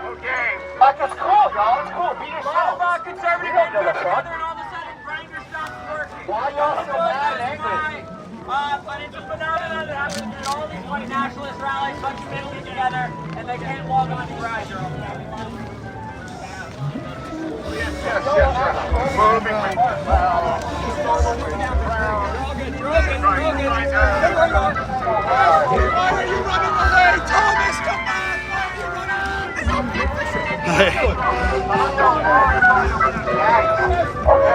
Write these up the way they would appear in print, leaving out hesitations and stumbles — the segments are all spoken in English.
Okay. Like, it's cool, y'all. It's cool. Be yourself. Conservative get together and all of a sudden grinder stops working. Why y'all so mad and angry? But it's a phenomenon that happens at all these white nationalist rallies. Bunch of men get together and they can't log on to grinder. Yes. Moving with Why are you running away, Thomas? Come back! Why are you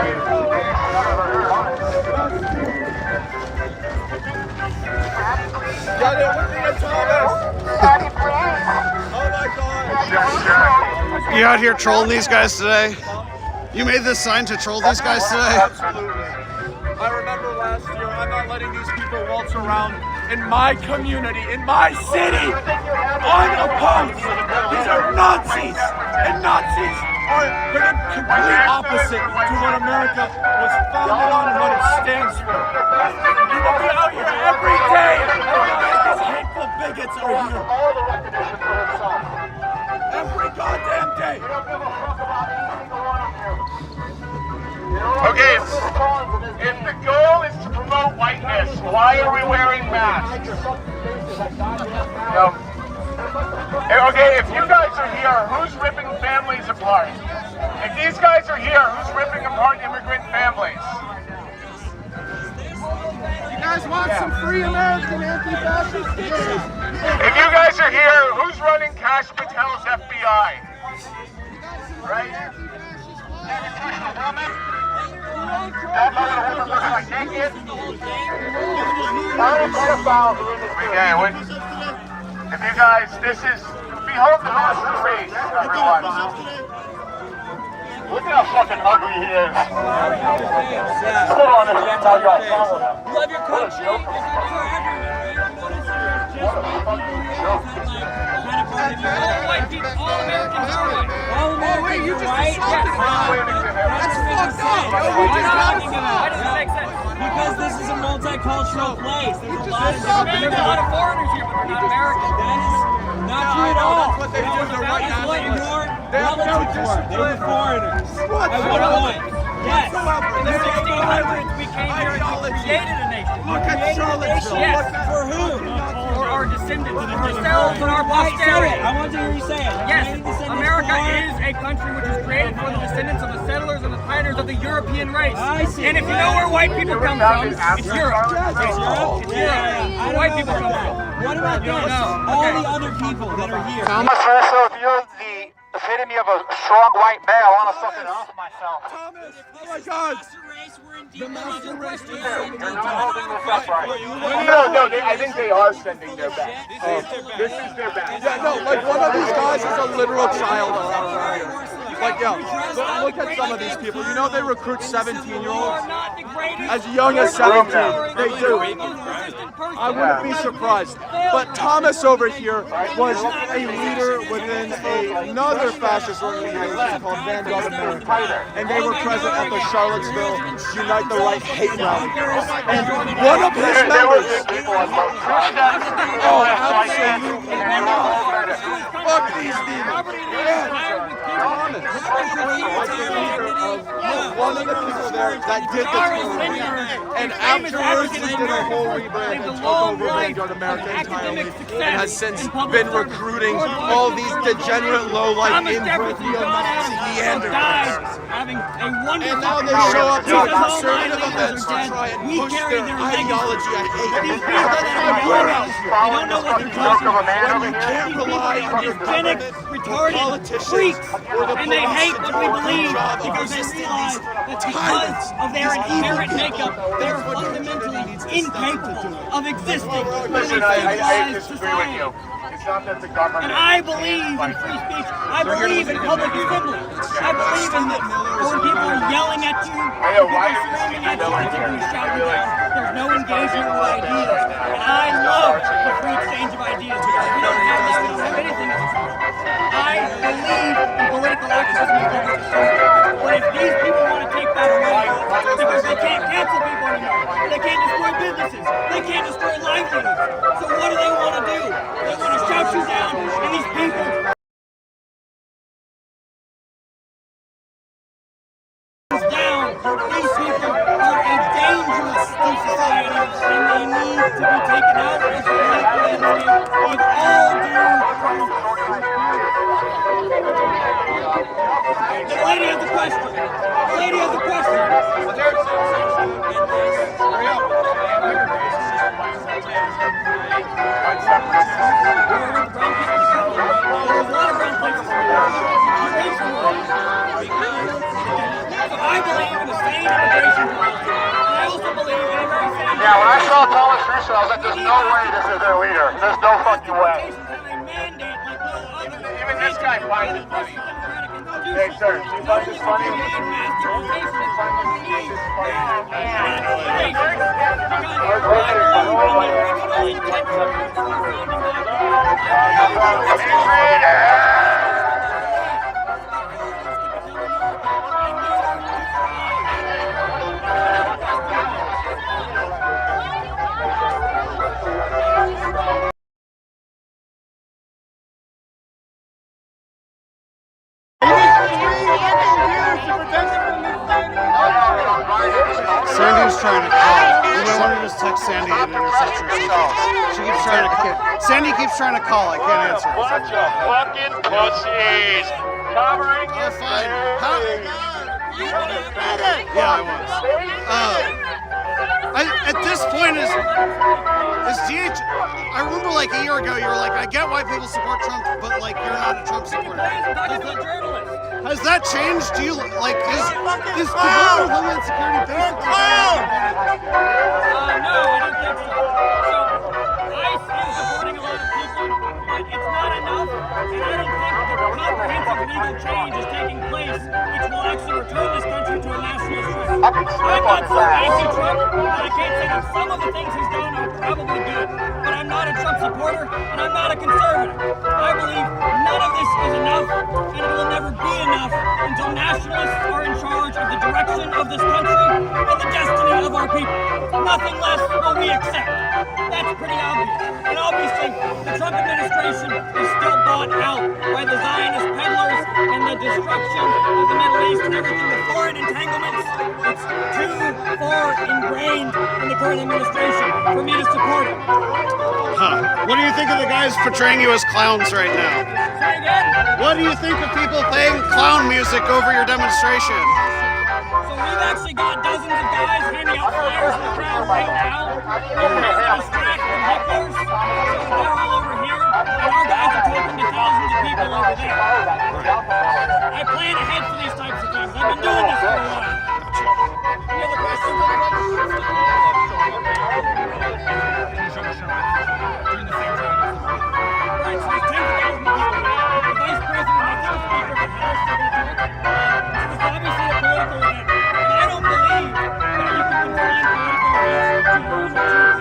Got it with me, Thomas! Oh my God! You out here trolling these guys today? You made this sign to troll these guys today? Absolutely. I remember last year, I'm not letting these people waltz around in my community, in my city, unopposed. These are Nazis, and Nazis are the complete opposite to what America was founded on and what it stands for. You will be out here every day and realize these hateful bigots are here. Every goddamn day. Okay, if the goal is to promote whiteness, why are we wearing masks? No. Okay, if you guys are here, who's ripping families apart? If these guys are here, who's ripping apart immigrant families? You guys want some free American anti-fascist stickers? If you guys are here, who's running Kash Patel's FBI? Right? If you guys, behold the master race, everyone. Look at how fucking ugly he is. Hold on, I can't tell you I follow him. Love your country. All white people, all Americans are white. All Americans you just right? assaulted him. That's fucked up. Why not? Why does it make sense? Because this is a multicultural place. There's a lot of different people. A lot of foreigners here, but they're not American. That is not true at all. That's what they do. They're right That is what your They have no relatives were. They were foreigners. What? At one point. Yes. In the They're 1600s, we came here and created a nation. Look at Charlottesville. Yes. Look at For whom? For our descendants. Ourselves and our posterity. I want to hear you say it. Yes, America is a country which was created for the descendants of the settlers and the planters of the European race. I see. And if you know where white people come from, it's Europe. It's Europe? It's Europe. Where white people come from. What about this? All the other people that are here. Thomas, so if you're the epitome of a strong white male, I want to fucking off myself. Thomas. Oh my God. The master race. You're not holding this up right. No, I think they are sending their best. This is their best. Yeah, no, like one of these guys is a literal child around here. Like, look at some of these people. You know they recruit 17-year-olds? As young as 17. They do. I wouldn't be surprised. But Thomas over here was a leader within another fascist organization called Vanguard America. And they were present at the Charlottesville Unite the Right hate rally. And one of his members... Oh, absolutely. Fuck these demons. Thomas. One of the people there that did this, and afterwards he did a whole rebrand and took over Vanguard America entirely, and has since been recruiting all these degenerate low-life inbred neo-Nazi Neanderthals. And now they show up to conservative events to try and push their ideology. I hate it. That's why we're out here. They don't know what they're talking about. When you can't rely on your government, your politicians, or the And they hate what we believe job of because they resisting realize these that because of their inherent makeup, they are fundamentally incapable of existing in a Listen, I civilized disagree with you. society. It's not that the government... And I believe in free speech. I believe in public assembly. I believe in that when people are yelling at you, when people are screaming at you, when people are shouting down, there's no engagement with ideas. And I love the free exchange of ideas because we don't have this, we don't have anything else. I believe in political activism and public assembly. But if these people want to take that away, because they can't cancel people anymore, they can't destroy businesses, they can't destroy livelihoods. So what do they want to do? They want to shout you down. to be taken out of the political landscape with all due courtesy. The lady has a question. The lady has a question. I believe in a sane immigration policy. And I also believe in a very sane. Yeah, when I saw Thomas Fischer, I was like, there's no way this is their leader. There's no fucking way. Even this guy finds it funny. Hey, sir, do you find this funny? Sandy's trying to call. You might want to just text Sandy and intercept her. She keeps trying to. Sandy keeps trying to call. I can't answer. Bunch of fucking pussies. Covering Oh, fine. How? Yeah, I was. At this point, is DH? I remember like a year ago, you were like, I get why people support Trump, but like you're not a Trump supporter. Has that changed? Do you like is Department of Homeland Security basically? No, I don't think so. So ICE is supporting a lot of people, but it's not enough. And I don't think the comprehensive legal change is taking place, which will actually return this country to a nationalist track. I'm not so anti-Trump that I can't say that some of the things he's done are probably good, but I'm not a Trump supporter and I'm not a conservative. I believe none of this is enough, and it will never be enough until nationalists are in charge of the direction of this country and the destiny of our people. Nothing less will we accept. That's pretty obvious. And obviously, the Trump administration is still bought out by the Zionist peddlers and the destruction of the Middle East and everything, the foreign entanglements. It's too far ingrained in the current administration for me to support it. Huh. What do you think of the guys portraying you as clowns right now? Say again? What do you think of people playing clown music over your demonstration? So we've actually got dozens of guys handing out flyers in the crowd right now. We're here to distract the hecklers, so they're all over here, and our guys are talking to thousands of people over there. I plan ahead for these types of things. I've been doing this for a while. Any other questions? Right, so there's 10,000 people here. The Vice President, I think the Speaker of the House, they're going to talk. This is obviously a political event, and I don't believe that you can confine political events to one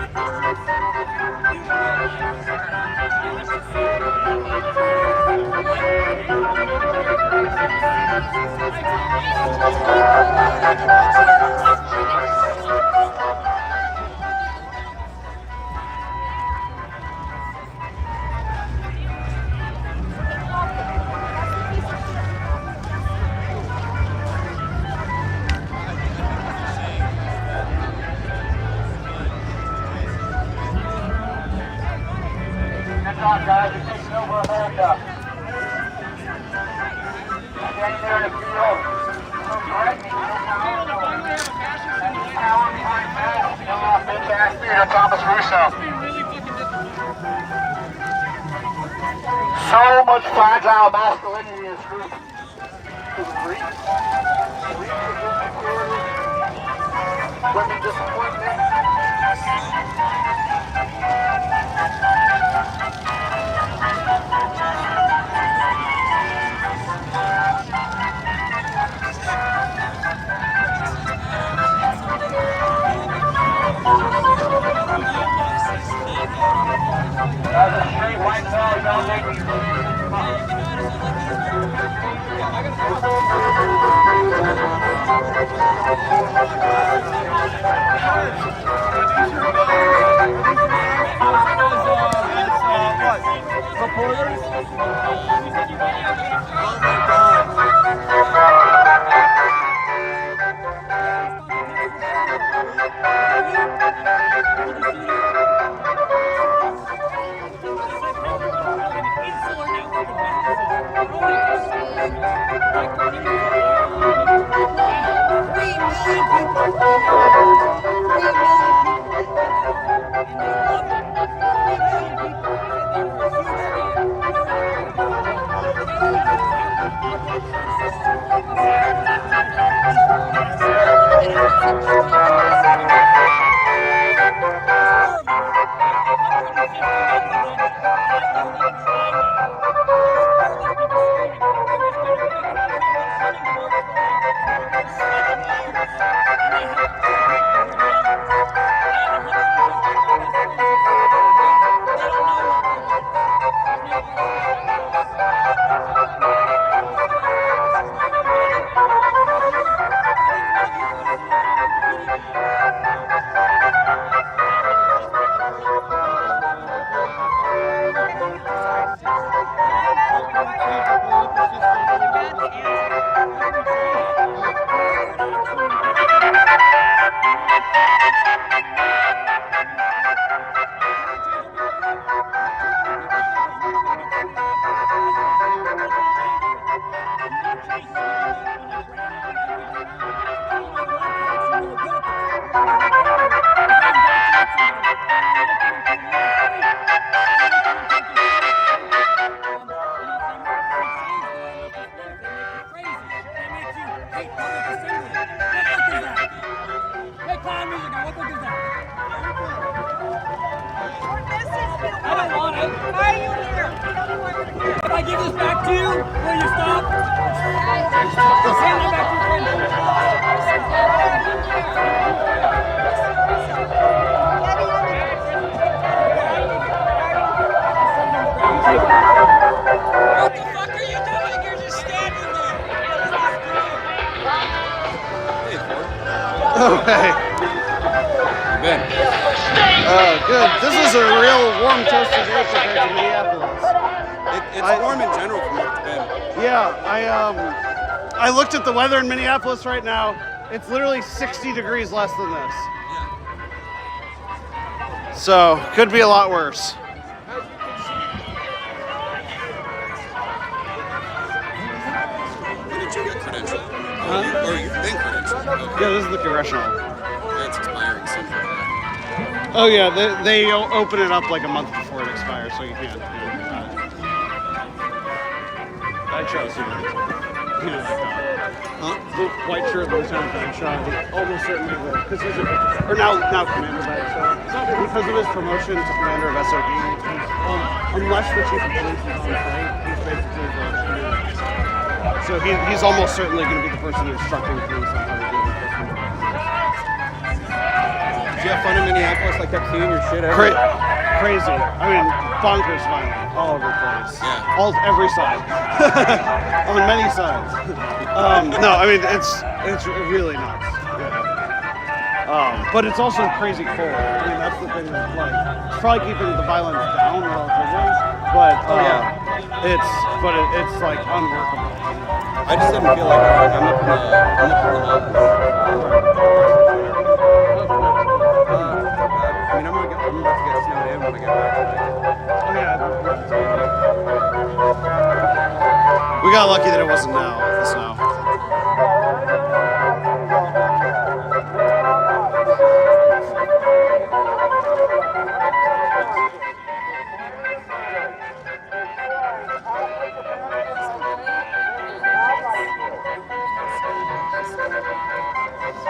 or guys, you're taking over America. Standing there in the field. So threatening. Thomas Russo. So much fragile masculinity in this group. Women disappointment. That's a straight white ball, don't make me. Supporters? Oh my God. If I give this back to you, will you stop? Just hand it back to your What the fuck are you doing? You're just standing there. Okay. Ben. Good. This is a real warm, toasty day compared to Minneapolis. It's warm in general from what it's been. Yeah, I looked at the weather in Minneapolis right now. It's literally 60 degrees less than this. So, could be a lot worse. When did you get credentialed? Or you've been credentialed? Okay. Yeah, this is the congressional. That's expiring soon. Oh yeah, they open it up like a month before it expires, so you can't. I chose him. The white shirt Lieutenant Ben Shaw, he almost certainly will, because he's now Commander Ben Shaw. Because of his promotion to Commander of SOD, unless the Chief of Police is on site, he's basically the commander. So he's almost certainly going to be the person instructing police on how to deal with this. Did you have fun in Minneapolis? Like kept seeing your shit everywhere? Crazy. I mean, bonkers violent all over the place. Yeah. Every side. On many sides. No, I mean, it's really nuts. Yeah. But it's also crazy cold. I mean, that's the thing that's like, it's probably keeping the violence down relatively, but it's like unworkable. I just didn't feel like I'm up in the mountains. I mean, I'm about to get snowed in when I get back tonight. Oh, yeah. We got lucky that it wasn't now, the snow.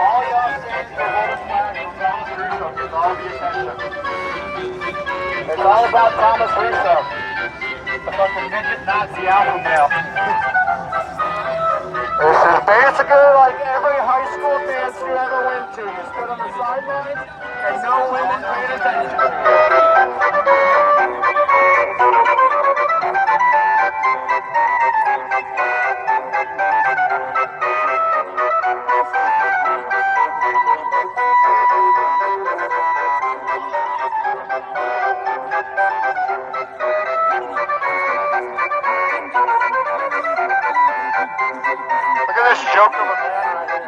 All y'all stand for holding flag for Thomas Russo. Give all the attention. It's all about Thomas Russo, the fucking midget Nazi alpha male. This is basically like every high school dance you ever went to. You stood on the sidelines and no women paid attention to you. Look at this joke of a man right here.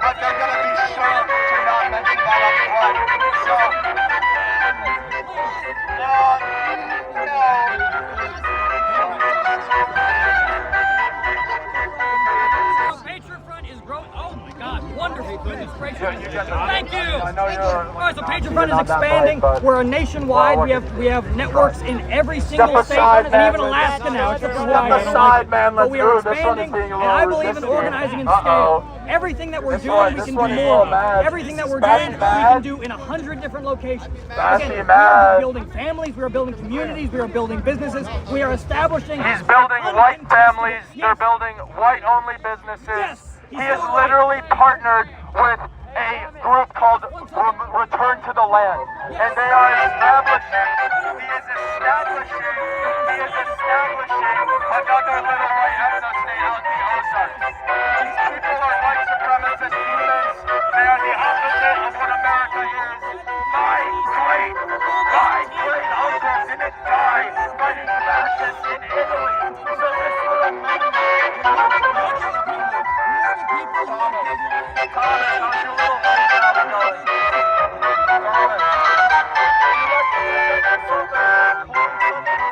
But they're going to be sure to not mention that up front. So Thank you. I know you're. All right, so Patriot Front is expanding. We're nationwide. We have networks in every single state, and even Alaska now, except for Hawaii. Step aside, man. But Let's we are move. This one is expanding, being a and little I believe in resistant. organizing and scale. Everything that we're doing, we can do more of. Everything that we're doing, we can do in 100 different locations. Again, we are building families, we are building communities, we are building businesses, we are establishing. He's building white families. They're building white-only businesses. Yes, He is literally partnered with a group called Return to the Land, and they are establishing. He is establishing another little white ethno-state out in the Ozarks. These people are white supremacist demons. They are the opposite of what America is. My great uncle didn't die fighting fascists in Italy. So this little man. Thomas, how's your little white travel going? Thomas. You like to visit the Silver?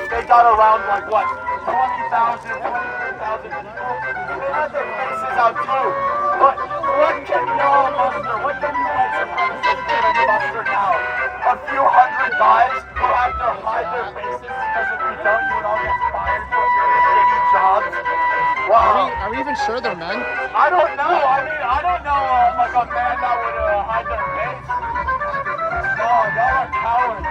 They got around like what, 20,000, 23,000 people. They had their faces out too. But what can y'all muster? What can you white supremacists even muster now? A few hundred guys who have to hide their faces because if you don't, you would all get fired from your shitty jobs. Wow. Are we even sure they're men? I don't know. I mean, I don't know like a man that would hide their face. No, y'all are cowards.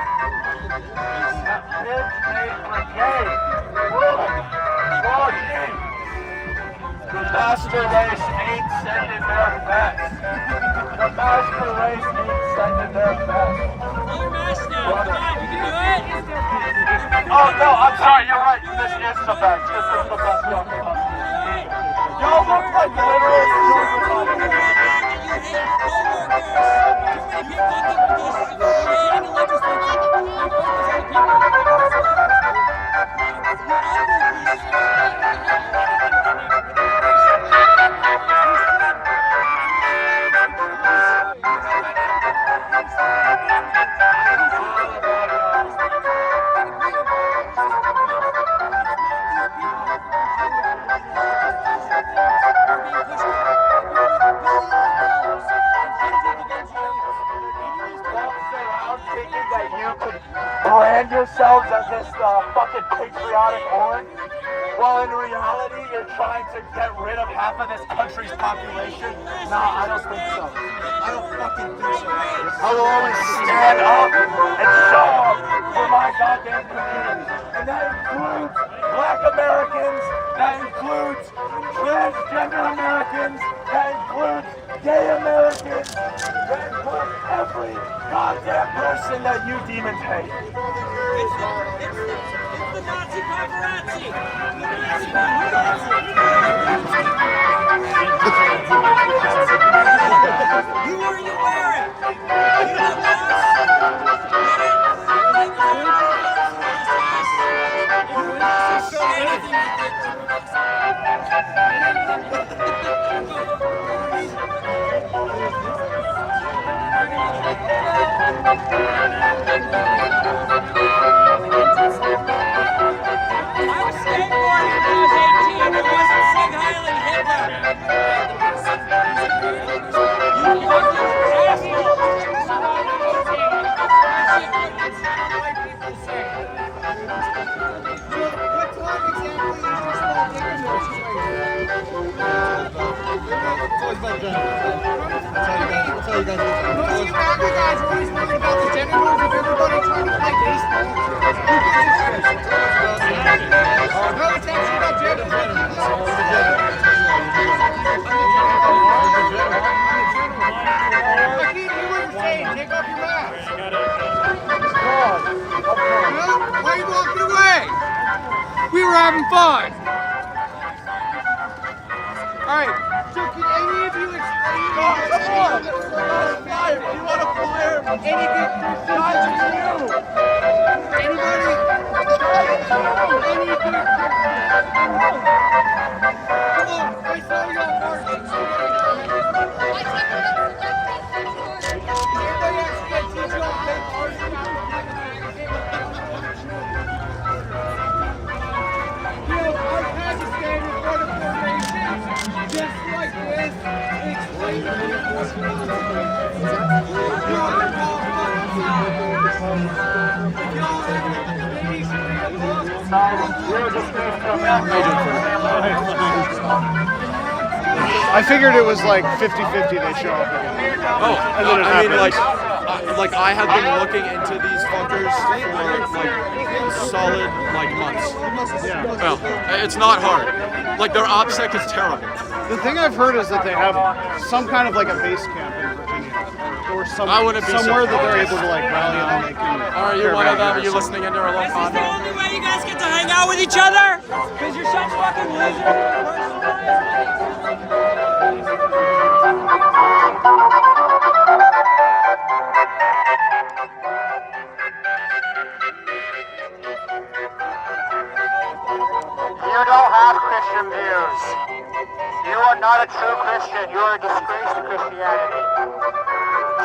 Bitch made brigade. The master race ain't sending their best. The master race ain't sending their best. Oh no, I'm sorry, you're right. This is the best. This is the best on the bus. Y'all look like literal brand yourselves as this fucking patriotic orange, while in reality you're trying to get rid of half of this country's population? Nah, I don't think so. I don't fucking think so. I will always stand up and show up for my goddamn community. And that includes black Americans, that includes transgender Americans, that includes gay Americans, that includes every goddamn person that you demons hate. It's the Nazi paparazzi! The Nazi paparazzi! You are you wearing? You have I was skateboarding when I was 18. It wasn't Most of you MAGA guys are always worried about the genitals of everybody trying to play baseball. Who gives a shit? No, it's actually about genitals. I can't hear what you're saying. Take off your mask. Well, why are you walking away? We were having fun. All right. So can any of you explain? Come on! Flyer! You want a flyer? Any good Christians? Anybody? Any good Christians? Come on, I saw y'all marching. Anybody actually gonna teach y'all how to march? You know, our Pakistan in front of formations, just like this, explain to me what's I figured it was like 50-50 they show up again. Oh, And then it I mean, happens. like I have been looking into these fuckers for like solid months. Yeah. Well, it's not hard. Like their OPSEC is terrible. The thing I've heard is that they have some kind of like a base camp in Virginia, or I wouldn't be somewhere that they're surprised. able to like rally on. They can. Are you one of them? Are you listening into our little Is this the condo? only way you guys get to hang out with each other? Because you're such fucking losers. You don't have Christian views. You are not a true Christian. You are a disgrace to Christianity.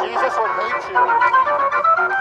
Jesus would hate you.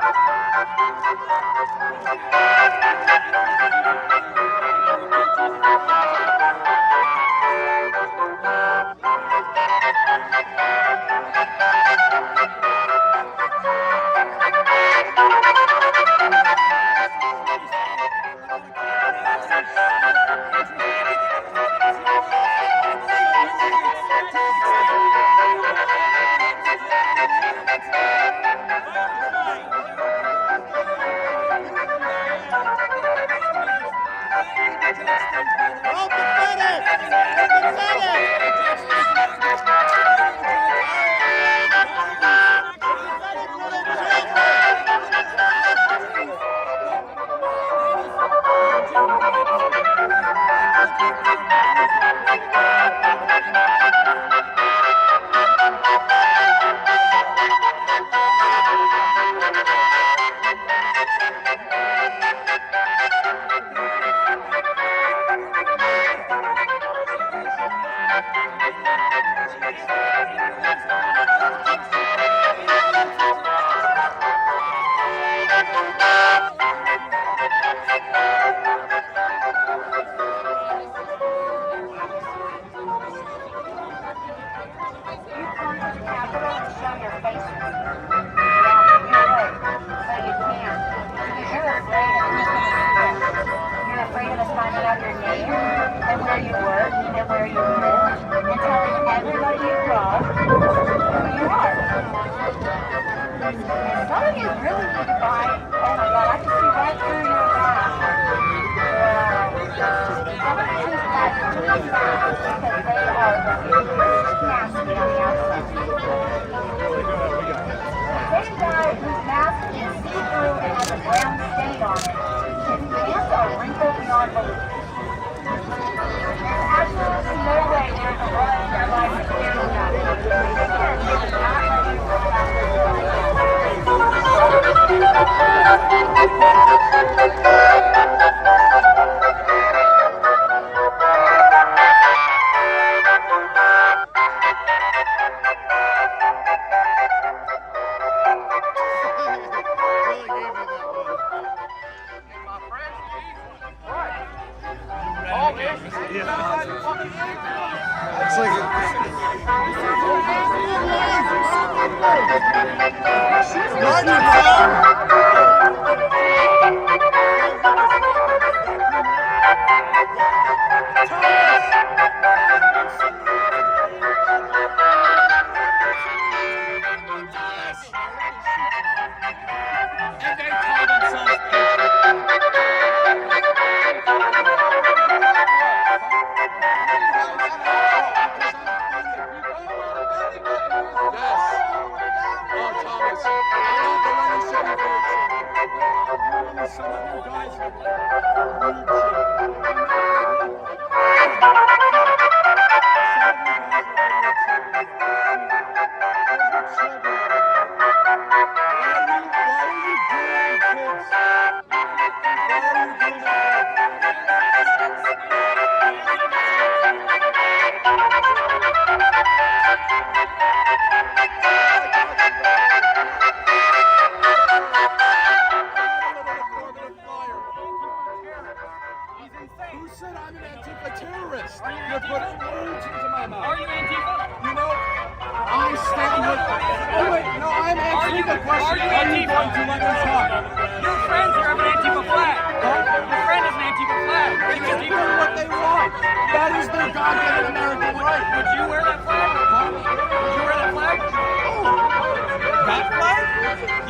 It's like putting words into my mouth. Are you Antifa? You know, I stand with. Oh wait, no, I'm answering the question. Are you Antifa? To let me talk? Your friends here have an Antifa flag. Your friend has an Antifa flag. Are you They can do Antifa? what they want. That is their goddamn American right. Would you wear that flag? Would you wear that flag? That flag?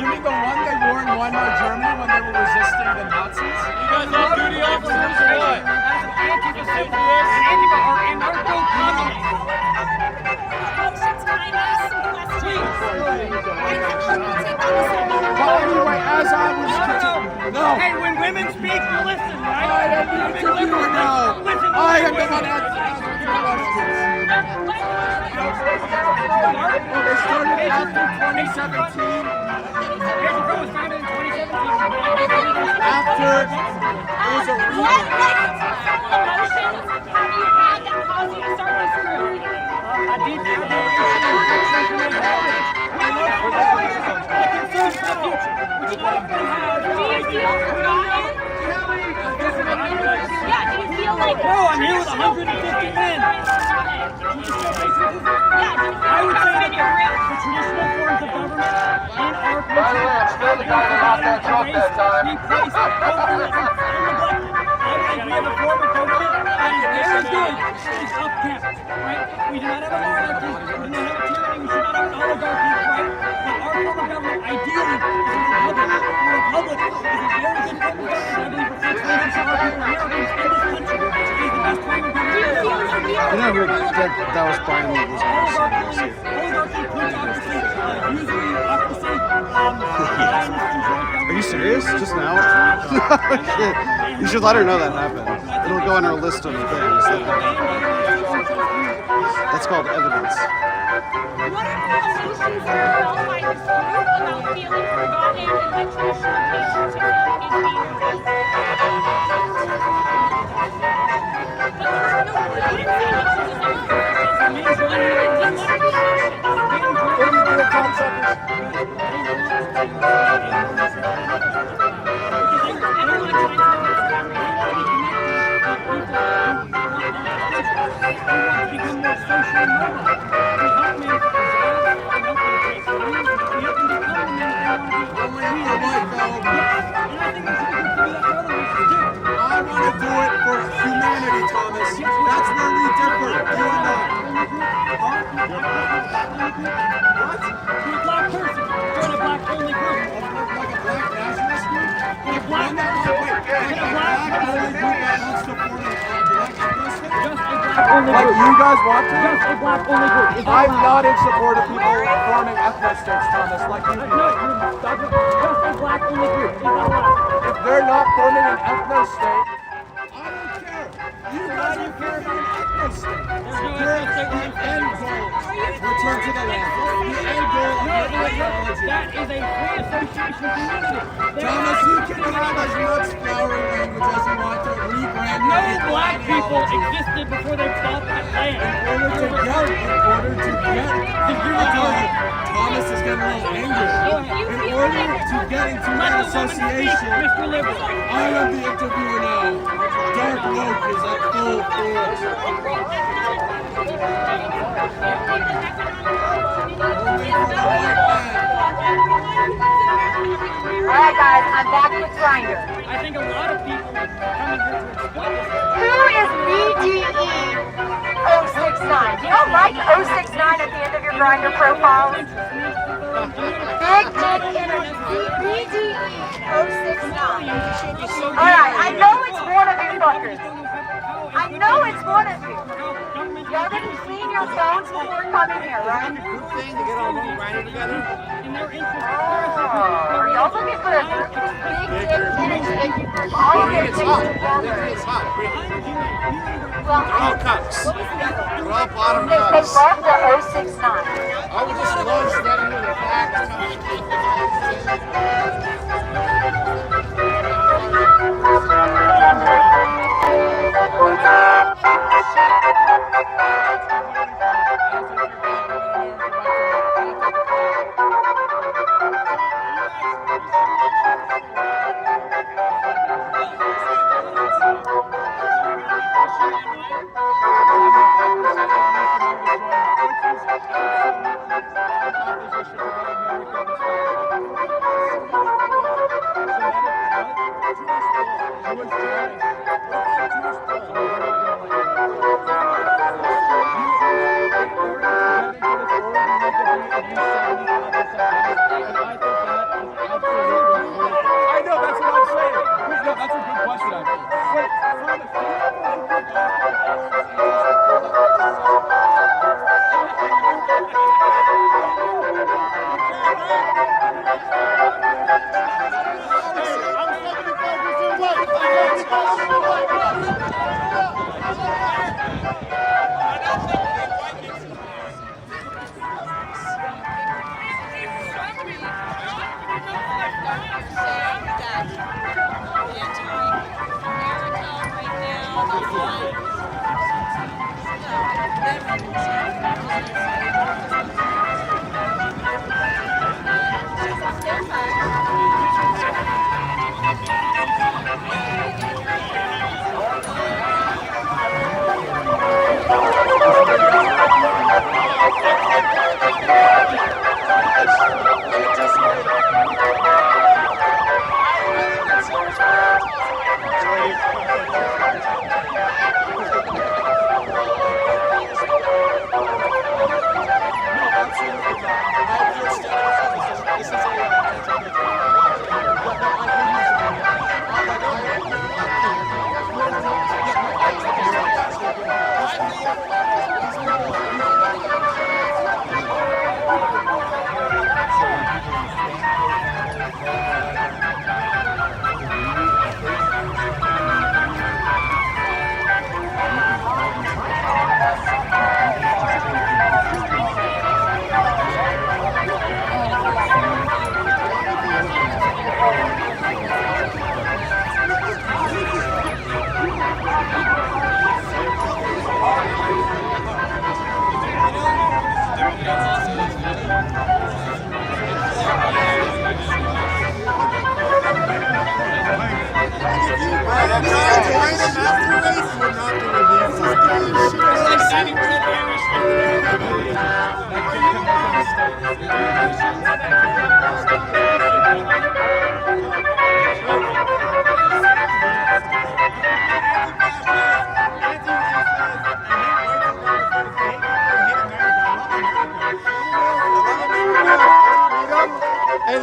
You mean the one they wore in Weimar Germany when they were resisting the Nazis? You guys have duty officers or what? As an Antifa symbol, and Antifa are anarcho-communists. Well, anyway, as I was no. Hey, when women speak, you listen, right? I am the interviewer now. I am the one answering questions. They started after 2017. Antifa was founded in 2017. After it was a What emotions have you had that caused you to start this group? A deep admiration and affection for my heritage. My love for the future. A concern for the future, which not everyone has. Do you feel forgotten? Yeah, do you feel like... No, I'm here with 150 men. I would say that the traditional forms of government in our country By the way, I'm still the guy that lost that joke that time. replaced populism and neglected. I think we have a form of government that is very good. It's upkept, right? We do not have a monarchy. We do not have a tyranny. We should not have an oligarchy, right? But our form of government, ideally, is a republic. A republic is a very good form of government. I believe reflects the interests of our people, Americans, in this country. It is the best form of government. I never that was Brian Lee was Oligarchy, plutocracy, usury, Are you serious? Just now? You should let her know that happened. It'll go on her list of things. That's called evidence. What are the issues you felt by this group about feeling forgotten and like traditional patriotism is being erased? I want to do it for humanity, Thomas. That's where we differ, you and I. What? You're a black person. Join a black-only group. Like a black nationalist group? You're a black Like a black-only group that wants to form a black ethnic state? Just a black-only Like group. you guys want to? Just a black-only group. Is that I'm allowed? not in support of people forming ethnic states, Thomas, like you. No, just a black-only group. Is that allowed? If they're not forming an ethno state, I don't care. You guys are forming an ethno state. The end goal. Return to the land. The end goal of your ideology. That is a free association community. Thomas, you can have as much flowery language as you want to rebrand your No black people ideology. existed before they bought that land. In order to get, Thomas is getting a little angry. In order to get into that association, Mr. Liberal. I am the interviewer now. Dark woke is at full force. Alright guys, I'm back with Grindr. I think a lot of people come in here to exploit this. Who is BDE 069? Do you don't like 069 at the end of your Grindr profile? Big Dick Energy. BDE 069. Alright, I know it's one of you fuckers. I know it's one of you. Y'all didn't clean your phones before coming here, right? Are y'all looking for a big dick energy? All of it takes longer. Well, All cups. what was the other one? We're all bottom They cups. love the 069. I would just launch that into the fact.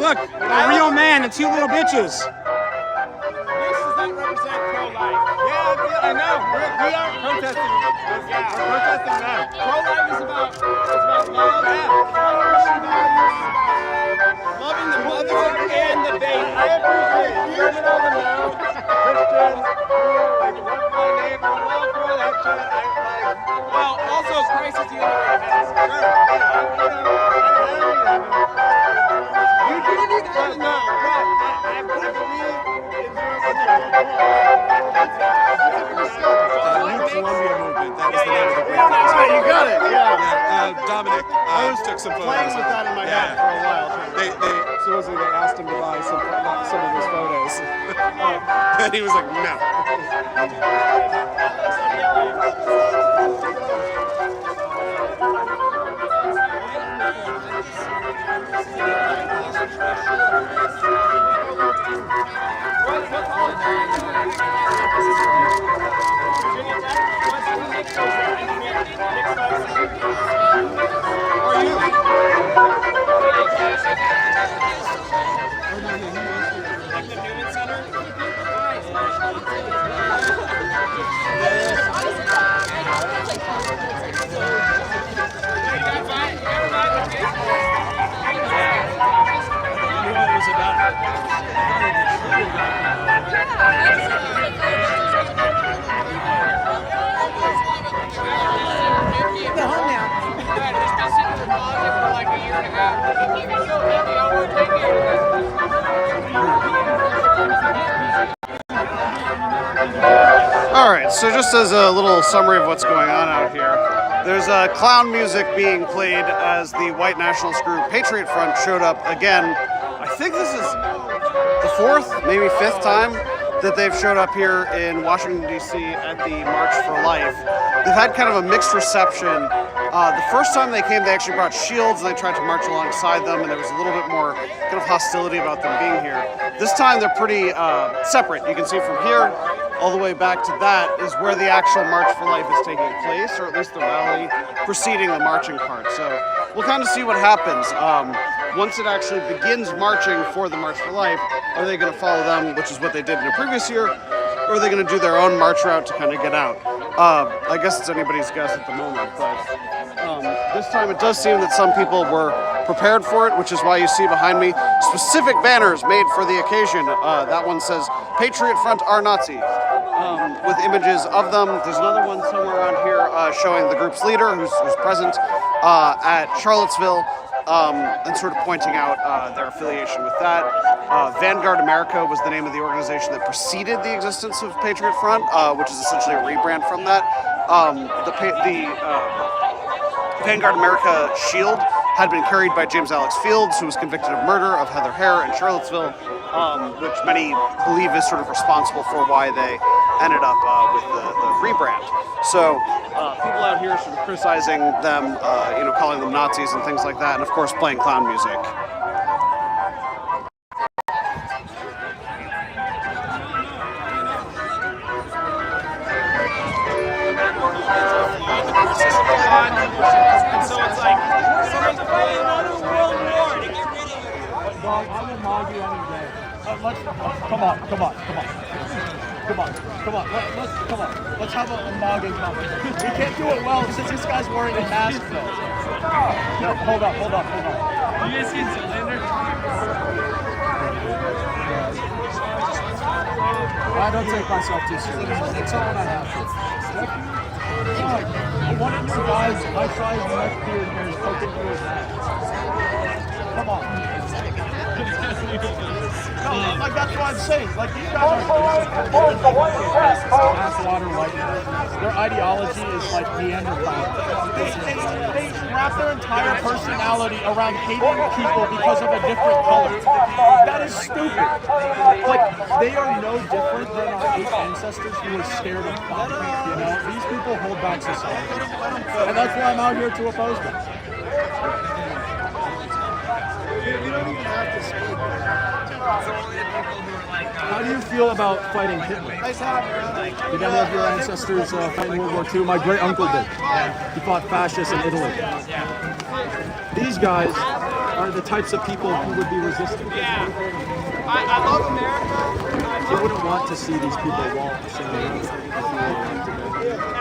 look, a real man and two little bitches. This does not represent pro-life. Yeah, I know. We are protesting. Yeah. We're protesting now. Pro-life is about love, Christian values, loving the mother and the baby. I appreciate it. Serving all the now, Christians, like love my neighbor, love for that shit. Well, also Christ is the only way to heaven. You do need to know, but I believe New Columbia Movement. That was the name of the group. That's right, you got it. Yeah. Dominic took some photos. Playing with that in my head for a while. They supposedly they asked him to buy some of his photos, and he was like, no. All right, so just as a little summary of what's going on out here, there's clown music being played as the white nationalist group Patriot Front showed up again. I think this is the fourth, maybe fifth time that they've showed up here in Washington, D.C. at the March for Life. They've had kind of a mixed reception. The first time they came, they actually brought shields and they tried to march alongside them, and there was a little bit more kind of hostility about them being here. This time they're pretty separate. You can see from here all the way back to that is where the actual March for Life is taking place, or at least the rally preceding the marching part. So we'll kind of see what happens. Once it actually begins marching for the March for Life, are they going to follow them, which is what they did in the previous year, or are they going to do their own march route to kind of get out? I guess it's anybody's guess at the moment, but this time it does seem that some people were prepared for it, which is why you see behind me specific banners made for the occasion. That one says, "Patriot Front are Nazis," with images of them. There's another one somewhere around here showing the group's leader who's present at Charlottesville, and sort of pointing out their affiliation with that. Vanguard America was the name of the organization that preceded the existence of Patriot Front, which is essentially a rebrand from that. The Vanguard America shield had been carried by James Alex Fields, who was convicted of murder of Heather Hare in Charlottesville, which many believe is sort of responsible for why they ended up with the rebrand. So people out here sort of criticizing them, calling them Nazis and things like that, and of course playing clown music. And so it's like someone's playing another world war to get rid of it. Dog, I will mog you any day. Come on. Let's have a mogging competition. We can't do it well since this guy's wearing a mask though. No, hold up. You guys see Zoolander? I don't take myself too seriously. It's all I have to. One of you guys, my size neck beard here is poking through his ass. Come on. No, like that's what I'm saying. Like these guys are mass water white guys. Their ideology is like Neanderthal. They wrap their entire personality around hating people because of a different color. That is stupid. Like they are no different than our ape ancestors who were scared of concrete. You know, these people hold back society, and that's why I'm out here to oppose them. You don't even have to speak. How do you feel about fighting Hitler? Did any of your ancestors fight in World War II? My great uncle did. He fought fascists in Italy. These guys are the types of people who would be resistant. Yeah. I love America. You wouldn't want to see these people walk the same way. And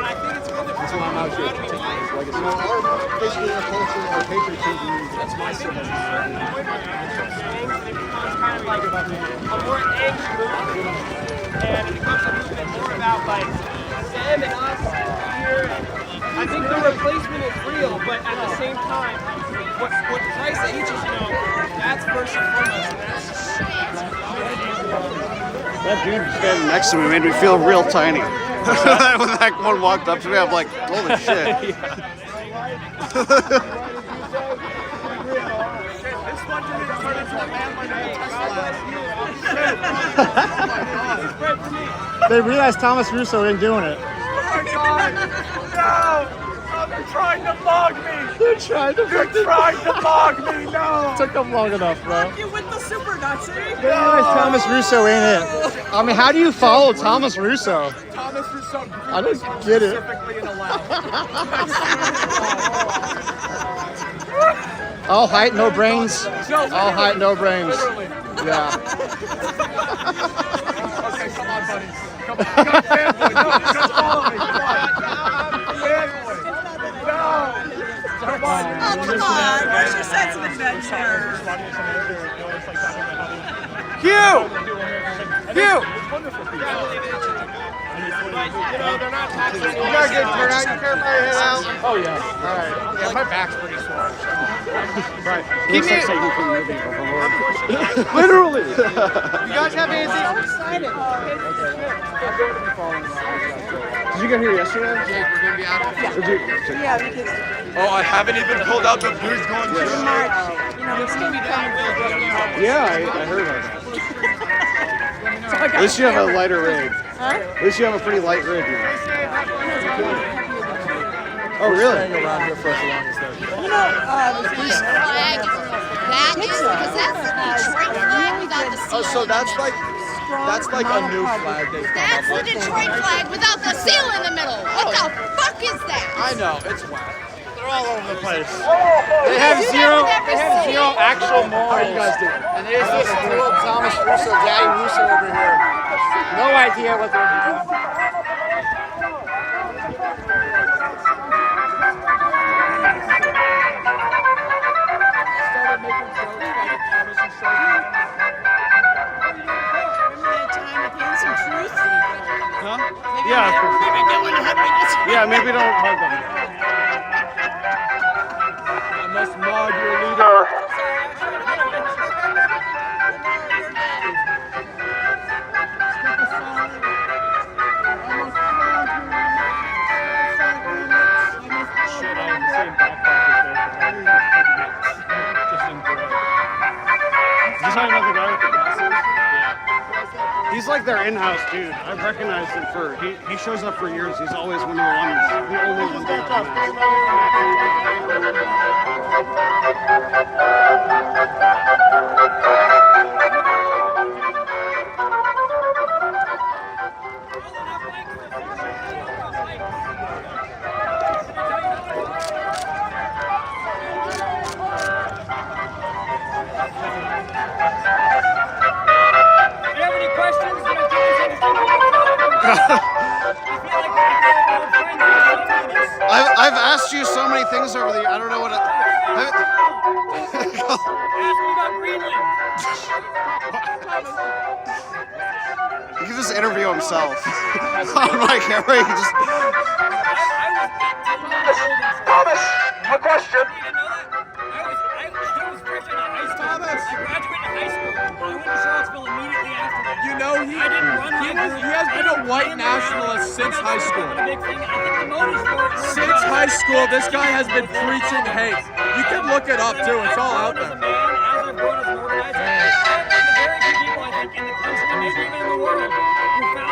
I think it's good that That's why I'm out here continuing his legacy. Our history, our culture, our patriotism. That's my civil it's kind of like a more angry movement. And it becomes a movement more about like them and us here. And I think the replacement is real, but at the same time, what Christ teaches, that's first and foremost. That dude standing next to me made me feel real tiny. When that one walked up to me, I'm like, holy shit. They realized Thomas Russo ain't doing it. Oh my God! No! They're trying to mug me! They're trying to mug me! No! Took them long enough, bro. You with the super Nazi? They realized Thomas Russo ain't it. I mean, how do you follow Thomas Russo? Thomas Rousseau. I don't get it. Specifically in a lab. All height, no brains. All height, no brains. Yeah. Okay, come on, buddies. Come on, fanboy. No, just follow me. Come on. Fanboy. No. Come on. Oh, come on. Where's your sense of adventure? Hugh! Hugh! They're not taxing You got a good turnout. You care about your head out? Oh yeah. All right. Yeah, my back's pretty sore. Right. Keep me... Literally. You guys have anything? I'm excited. Did you get here yesterday? Jake, we're gonna be out. Yeah, because Oh, I haven't even pulled out the booze going in through. March, it's going to be kind of Yeah, I heard about that. At least you have a lighter rig. At least you have a pretty light rig now. Oh, really? Staying around here for as long as they're flag. That is because that's the Detroit flag without the seal. Oh, so that's like a new flag they come That's up the with. Detroit flag without the seal in the middle. What the fuck is that? I know, it's whack. They're all over the place. They have zero actual morals. How are you guys doing? And there's this little Thomas Russo, Daddy Russo over here. No idea what they're doing. Huh? Yeah, maybe don't hug them. I must mod your leader. He's like their in-house dude. I've recognized him he shows up for years. He's always one of the only ones that have I've asked you so many things over the years. I don't know what it... Ask me about Greenland. He can just interview himself on my camera. He can just... Thomas, a question. I was fresh out of high school. I graduated high school. I went to Charlottesville immediately after that. You know, he has been a white nationalist since high school. Since high school, this guy has been preaching hate. You can look it up too, it's all out there.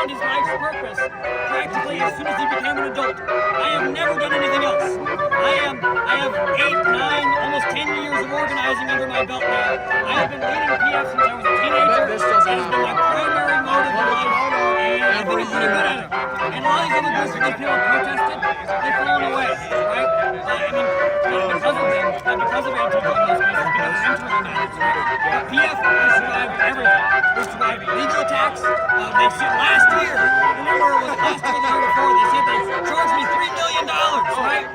His life's purpose practically as soon as he became an adult. I have never done anything else. I have 8, 9, almost 10 years of organizing under my belt now. I have been leading PF since I was a teenager. This doesn't It has been my primary motive in life, and I've been pretty good at it. And all these other groups that people protested, they've fallen away, right? Because of them, and because of Antifa in most cases, because of matters. But PF has survived everything. We've survived illegal attacks. They said last year, remember it was last year or the year before, they said they charged me $3 million, right?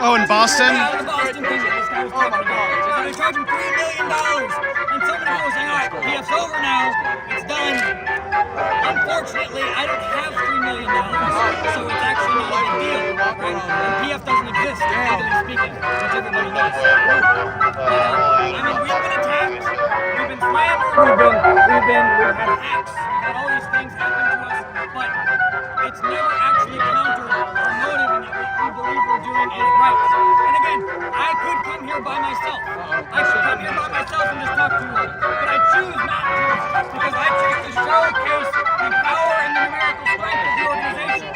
Oh, in Boston? Yeah, the Boston thing that this guy was talking about. So they charged him $3 million. And so many people were saying, all right, PF's over now. It's done. Unfortunately, I don't have $3 million, so it's actually not a big deal, right? And PF doesn't exist, legally speaking, which everybody knows. I mean, we've been attacked, we've been slandered, we've had hacks, we've had all these things happen to us, but it's never actually countered our motive and that what we believe we're doing is right. And again, I could come here by myself. I could come here by myself and just talk to you, but I choose not to, because I choose to showcase the power and the numerical strength of the organization.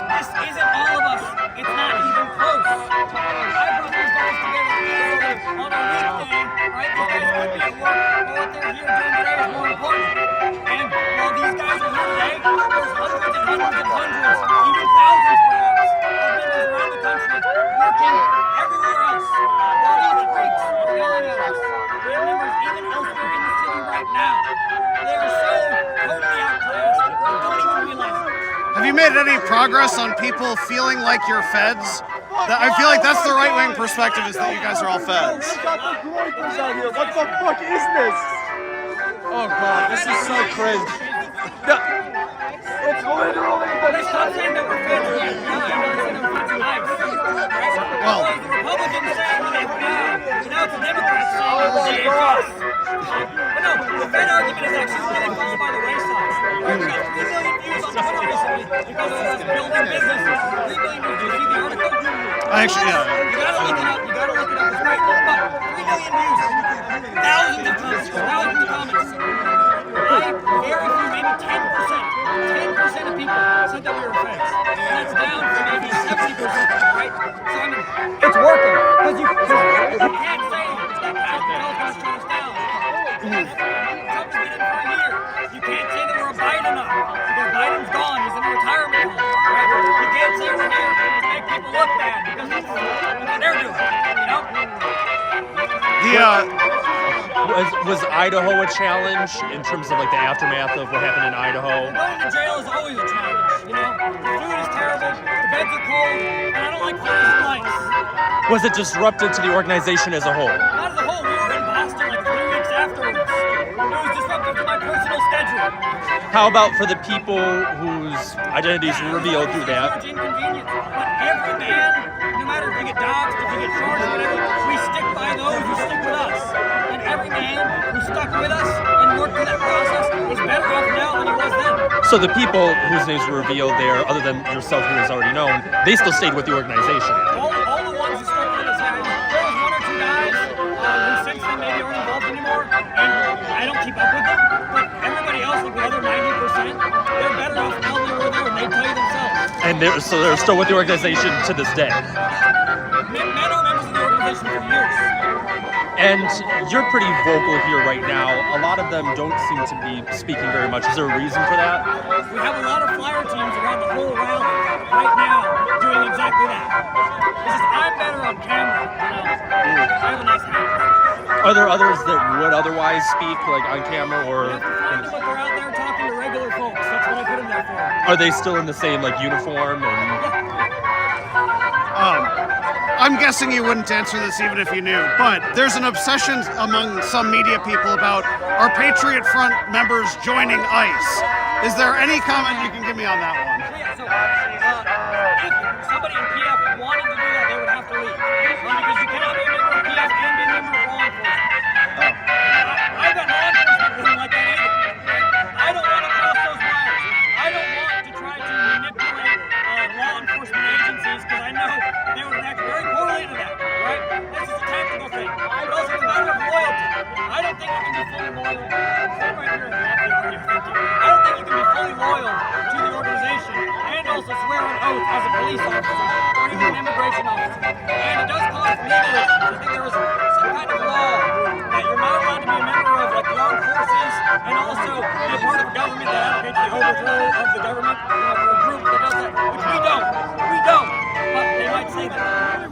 This isn't all of us. It's not even close. I brought these guys together easily on a weekday, right? These guys could be at work, but what they're here doing today is more important. And while these guys are here today, there's hundreds and hundreds and hundreds, even thousands perhaps, of members around the country working everywhere else. While these freaks are yelling at us, we have members even elsewhere in the city right now. They are so totally outclassed, they don't even realize it. Have you made any progress on people feeling like you're feds? I feel like that's the right-wing perspective, is that you guys are all feds. We got the groypers out here. What the fuck is this? Oh god, this is so cringe. It's literally the Stop saying that we're feds of the FBI. They're saying we're feds of ICE. Well, It's the Republicans saying we're the FBI. Now it's the Democrats saying we're the DHS. But no, the Fed argument is actually really fallen by the wayside. We got 3 million views on Twitter recently because of us building businesses. 3 million views. Did you see the article? actually, yeah. You gotta look it up. You gotta look it up. It's great. But 3 million views. Thousands of comments. Thousands of comments. Very few, maybe 10%. 10% of people said that we were fakes. And that's down from maybe 70%, right? So I mean, it's working. Because you can't say that Captain Telephone shut us down. Trump's been in for a year. You can't say that we're a Biden-off. Because Biden's gone. He's in a retirement home, right? You can't say we're here to make people look bad. Because that's what they're doing, you know? Was Idaho a challenge in terms of like the aftermath of what happened in Idaho? Going to jail is always a challenge, you know? The food is terrible, the beds are cold, and I don't like frozen lights. Was it disruptive to the organization as a whole? Not as a whole, we were in Boston like 3 weeks afterwards. It was disruptive to my personal schedule. How about for the people whose identities were revealed through that? Huge inconvenience, but every man, no matter if you get doxxed, if you get charged, whatever, we stick by those who stick with us. And every man who stuck with us and worked through that process is better off now than he was then. So the people whose names were revealed there, other than yourself who is already known, they still stayed with the organization. All the ones who stuck with us, there was 1 or 2 guys who since then maybe aren't involved anymore, and I don't keep up with them, but everybody else, like the other 90%, they're better off now than they were there, and they tell you themselves. And so they're still with the organization to this day. Men are members of the organization for years. And you're pretty vocal here right now. A lot of them don't seem to be speaking very much. Is there a reason for that? We have a lot of flyer teams around the whole rally right now doing exactly that. This is, I'm better on camera, you know. I have a nice hat. Are there others that would otherwise speak, like on camera, or? You have to find them, but they're out there talking to regular folks. That's what I put them there for. Are they still in the same like uniform? And I'm guessing you wouldn't answer this even if you knew, but there's an obsession among some media people about our Patriot Front members joining ICE. Is there any comment you can give me on that one? Yeah, so if somebody in PF wanted to do that, they would have to leave. Because you cannot be a member of PF and be a member of law enforcement. I've got law enforcement who don't like that either. Right? I don't want to cross those wires. I don't want to try to manipulate law enforcement agencies because I know they would react very poorly to that. Right? This is a tactical thing. But also it's a matter of loyalty. I don't think you can be fully loyal. Stand right here and not be arguing. Thank you. I don't think you can be fully loyal to the organization and also swear an oath as a police officer or even an immigration officer. And it does cause legal issues. I think there was some kind of law that you're not allowed to be a member of like the armed forces and also be a part of a government that advocates the overthrow of the government, you know, for a group that does that, which we don't. We don't. But they might say that.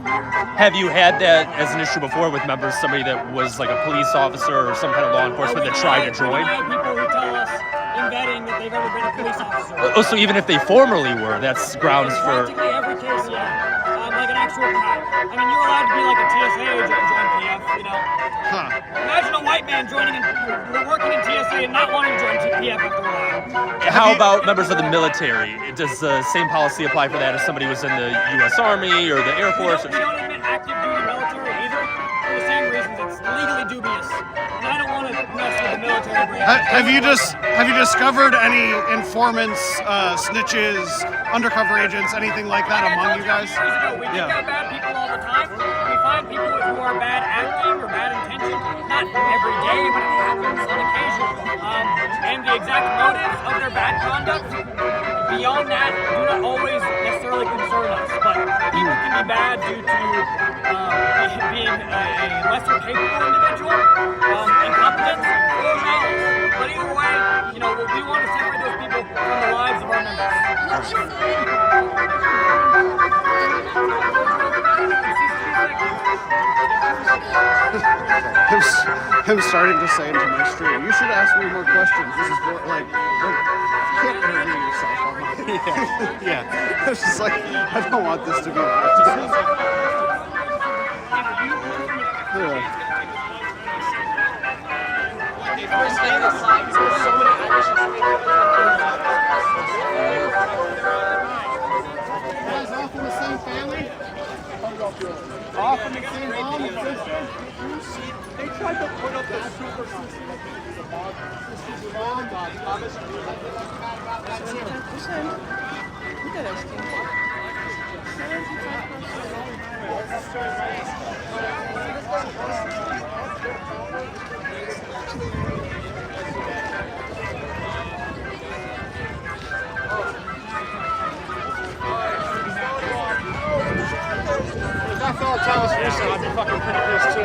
Have you had that as an issue before with members, somebody that was like a police officer or some kind of law enforcement that tried to join? We have people who tell us in vetting that they've ever been a police officer. Oh, so even if they formerly were, that's grounds for... Practically every case, yeah. Like an actual cop. I mean, you're allowed to be like a TSA agent and join PF, you know? Huh. Imagine a white man working in TSA and not wanting to join PF after a while. How about members of the military? Does the same policy apply for that if somebody was in the U.S. Army or the Air Force? We don't admit active duty military either, for the same reasons. It's legally dubious. And I don't want to mess with the military branch. Have you discovered any informants, snitches, undercover agents, anything like that among you guys? We think they're bad people all the time. We find people who are bad acting or bad intention, not every day, but it happens on occasion. And the exact motives of their bad conduct, beyond that, do not always necessarily concern us. But people can be bad due to being a lesser capable individual, incompetence, or malice. But either way, you know, we want to separate those people from the lives of our members. Him starting to say into my stream, you should ask me more questions. This is more like, you can't interview yourself online. Yeah. It's just like, I don't want this to be Off in the same mom and sister. They tried to put up the super If I felt Thomas Fischer, I'd be fucking pretty pissed too.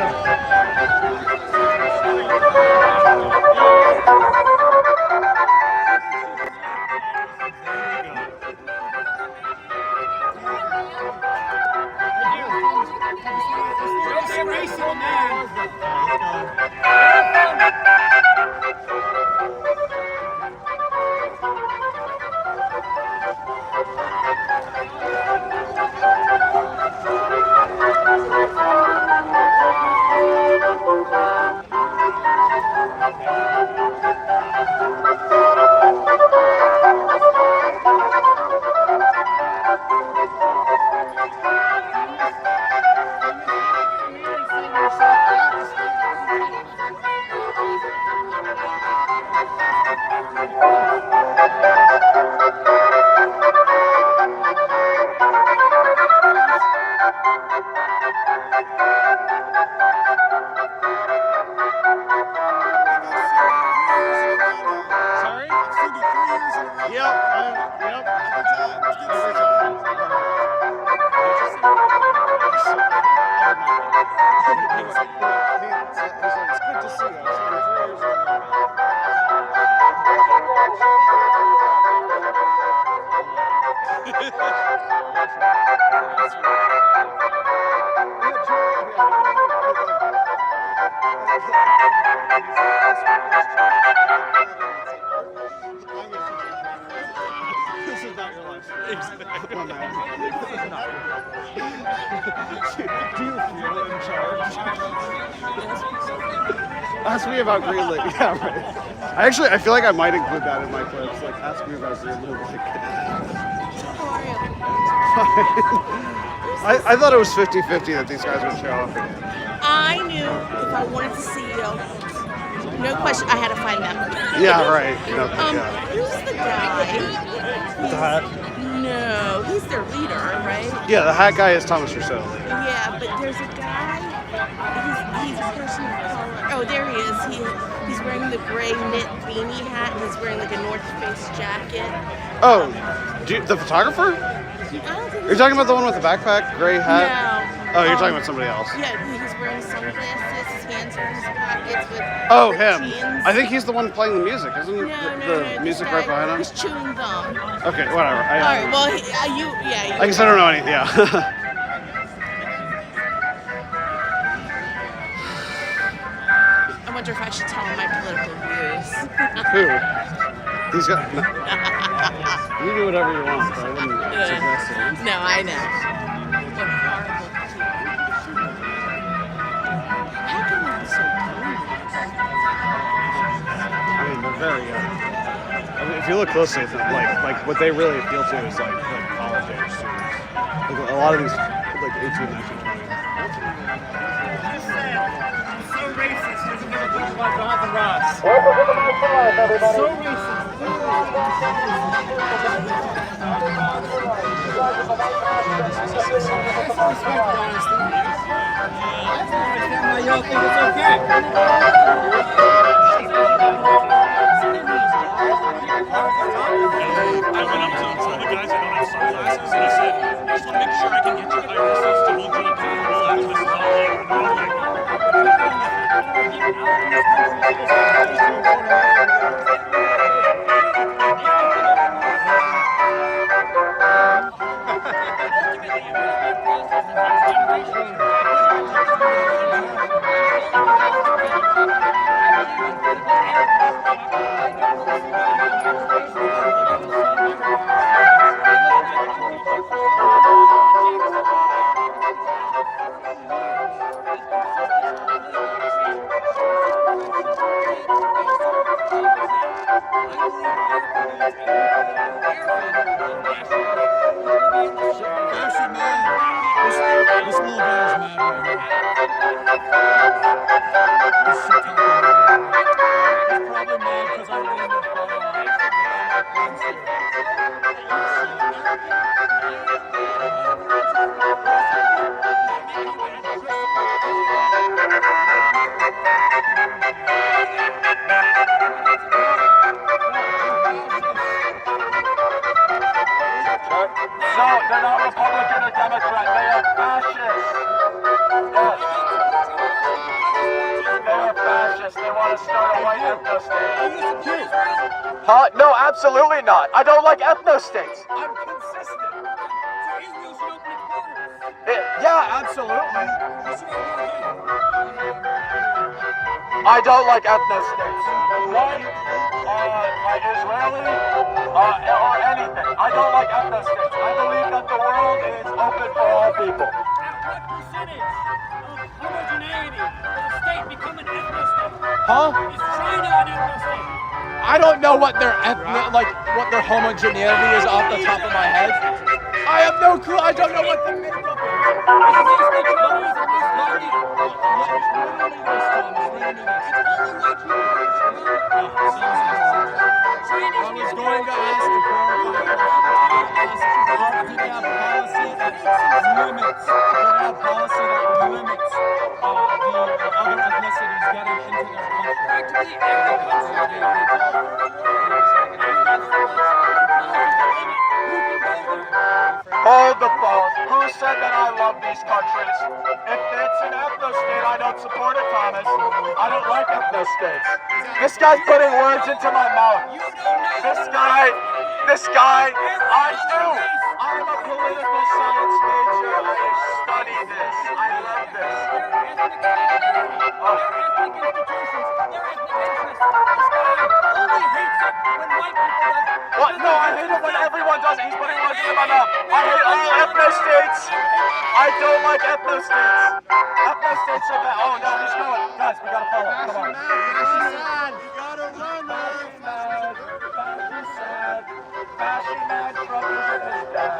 Don't say racial, man. Ask me about Green Lake. Yeah, right. I feel like I might include that in my clips. Like, ask me about Green Lake. I thought it was 50-50 that these guys would show up again. I knew if I wanted to see you, no question, I had to find them. Yeah, right. No, who's the guy? The hat? No, he's their leader, right? Yeah, the hat guy is Thomas Rousseau. Yeah, but there's a guy. He's a person of color. Oh, there he is. He's wearing the gray knit beanie hat, and he's wearing like a North Face jacket. Oh, the photographer? Are you talking about the one with the backpack, gray hat? No. Oh, you're talking about somebody else. Yeah, he's wearing sunglasses. His hands are in his pockets with. Oh, him. Jeans. I think he's the one playing the music, isn't the music right behind him? He's chewing gum. Okay, whatever. All right. Well, I guess I don't know anything. Yeah. wonder if I should tell him my political views. Who? He's got. No. You can do whatever you want, but I wouldn't suggest it. No, I know. What horrible How can they be so I mean, they're very young. I mean, if you look closely at them, like what they really appeal to is like college age students. Like, a lot of these, like 18, 19, 20. So racist, doesn't give a fuck about Jonathan Ross. So racist. Why y'all think it's okay? I went up to some of the guys that don't have sunglasses and I said, I just want to make sure I can get your eyeglasses to hold you accountable after this is all over. This little guy is mad right here. He's probably mad because I named their photo on it. No, they're not Republican or Democrat. They are fascists. Yes. They are fascists. They want to start a white ethno-state. Huh? No, absolutely not. I don't like ethno-states. I'm consistent. Yeah, absolutely. I don't like ethno-states. White, like Israeli, or anything. I don't like ethno-states. I believe that the world is open for all people. At what percentage of homogeneity will a state become an ethno-state? Huh? Is China an ethno-state? I don't know what their what their homogeneity is off the top of my head. I have no clue. I don't know what the makeup is. I was going to ask the do they have policy that limits? Do they have policy that limits the other ethnicities getting into their country? Practically every country. Hold the phone. Who said that I love these countries? If it's an ethno-state, I don't support it, Thomas. I don't like ethno-states. This guy's putting words into my mouth. This guy, I do. I'm a political science major. I study this. I love this. What? No, I hate it when everyone does it. He's putting words into my mouth. I hate all ethno-states. I don't like ethno-states. Ethno-states are bad. Oh, no, he's going. Guys, we gotta follow. Come on. You gotta run, mad. Fashion mad. Trump isn't his dad.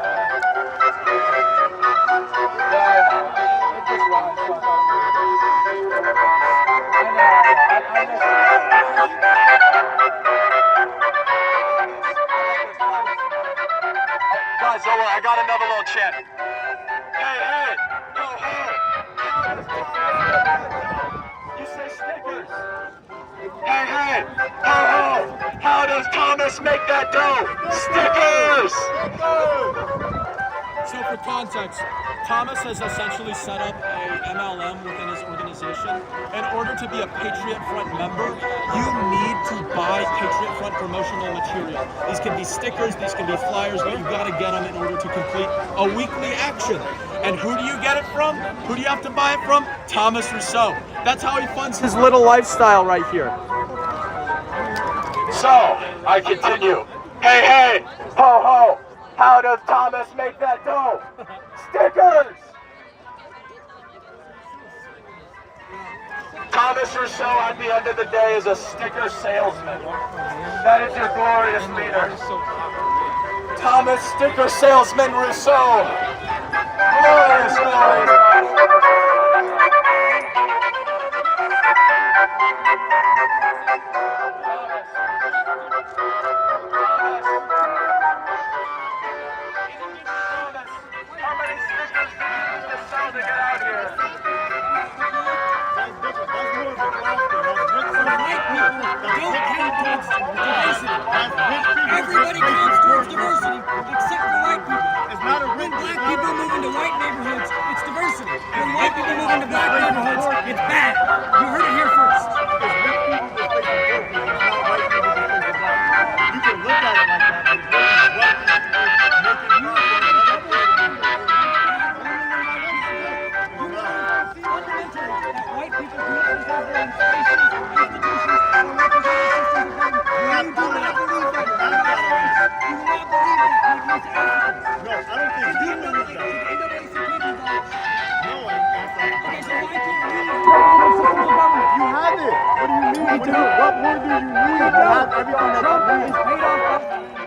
Yeah, I know. It just runs. Guys, I got another little chant. Hey, hey, yo, hey. You say stickers. Hey, hey, ho, ho. How does Thomas make that dough? Stickers. So for context, Thomas has essentially set up a MLM within his organization. In order to be a Patriot Front member, you need to buy Patriot Front promotional material. These can be stickers, these can be flyers, but you've got to get them in order to complete a weekly action. And who do you get it from? Who do you have to buy it from? Thomas Rousseau. That's how he funds his little lifestyle right here. So, I continue. Hey, hey, ho, ho. How does Thomas make that dough? Stickers! Thomas Rousseau, at the end of the day, is a sticker salesman. That is your glorious leader. Thomas Sticker Salesman Rousseau. Glorious, glorious. How many stickers do you need to sell to get out here? Everybody counts towards diversity, except for white people. When black people move into white neighborhoods, it's diversity. When white people move into black neighborhoods, it's bad. You heard it here first. You can look at it like that, but it's White people do not deserve their own spaces, institutions, or representative systems of government. You do not believe that. You do not believe that. You need to Africans. No, I don't think you believe that. No, Okay, so why can't we representative systems of government? you have it. What do you mean? What more do you need to have everything that Trump you is need? paid off by the country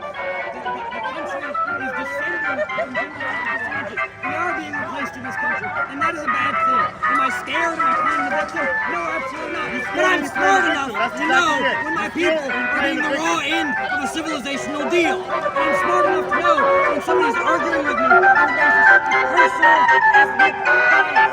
is descending from generation to generation. We are being replaced in this country, and that is a bad thing. Am I scared? Am I playing the victim? No, absolutely not. But I'm smart enough to know when my people are being the raw end of a civilizational deal. And I'm smart enough to know when somebody's arguing with me on the basis of personal, ethnic bias.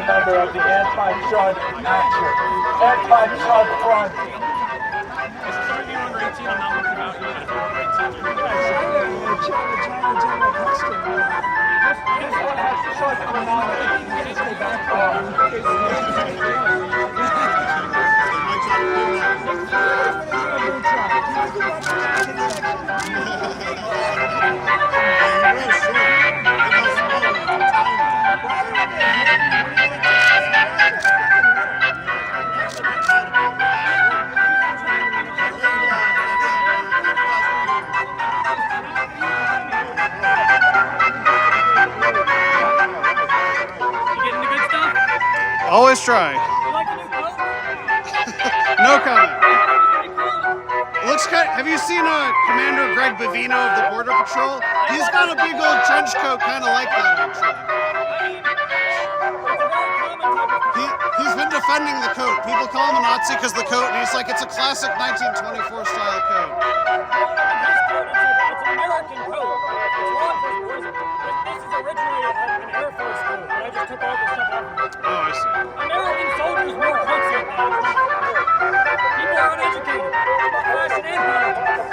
member of the Anti-Drug Action, Anti-Drug Front. This is argument number 18. seen him not worried about you, and if you want to write to him, China general custom. Always try. No comment. Looks kind. Have you seen Commander Greg Bavino of the Border Patrol? He's got a big old trench coat, kind of like that actually. He's been defending the coat. People call him a Nazi because the coat, and he's like, it's a classic 1924 style coat. It's an American coat. It's law enforcement. This is originally an Air Force coat, but I just took all the stuff off. Oh, I see. American soldiers wear coats like that. People are uneducated about fashion and politics.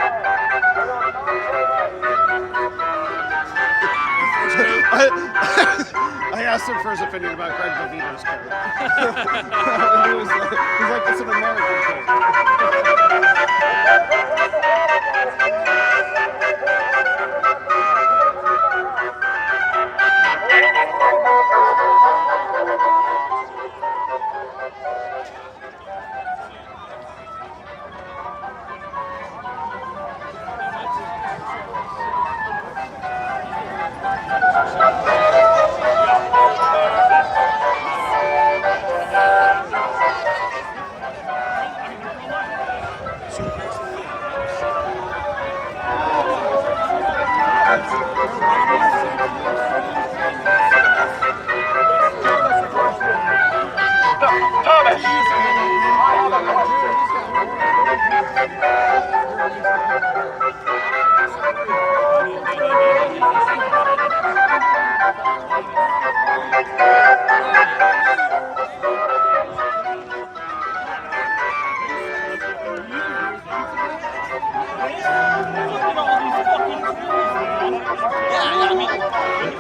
I asked him for his opinion about Greg Bavino's coat. He's like, it's an American coat.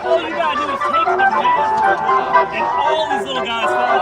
All you gotta do is take the mask off, and all these little guys fall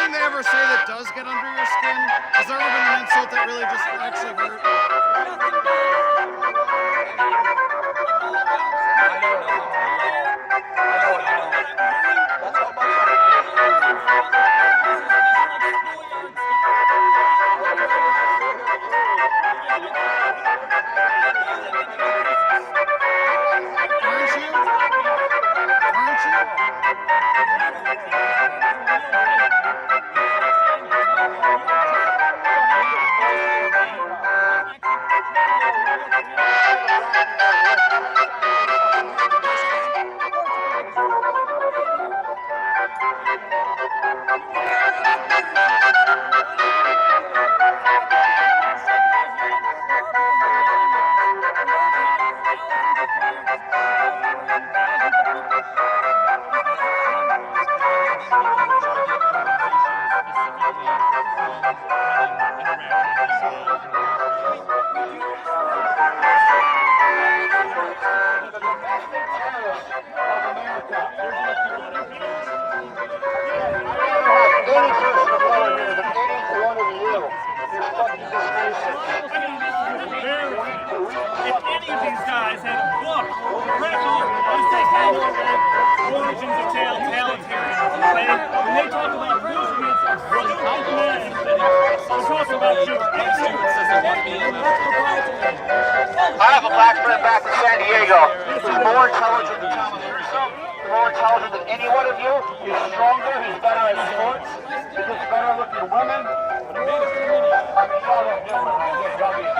anything they ever say that does get under your skin? Has there ever been an insult that really just actually hurt? I have a black friend back in San Diego who's more intelligent than Thomas Russo, more intelligent than any one of you. He's stronger, he's better at sports, he gets better looking women. I mean, y'all don't know what I get, y'all get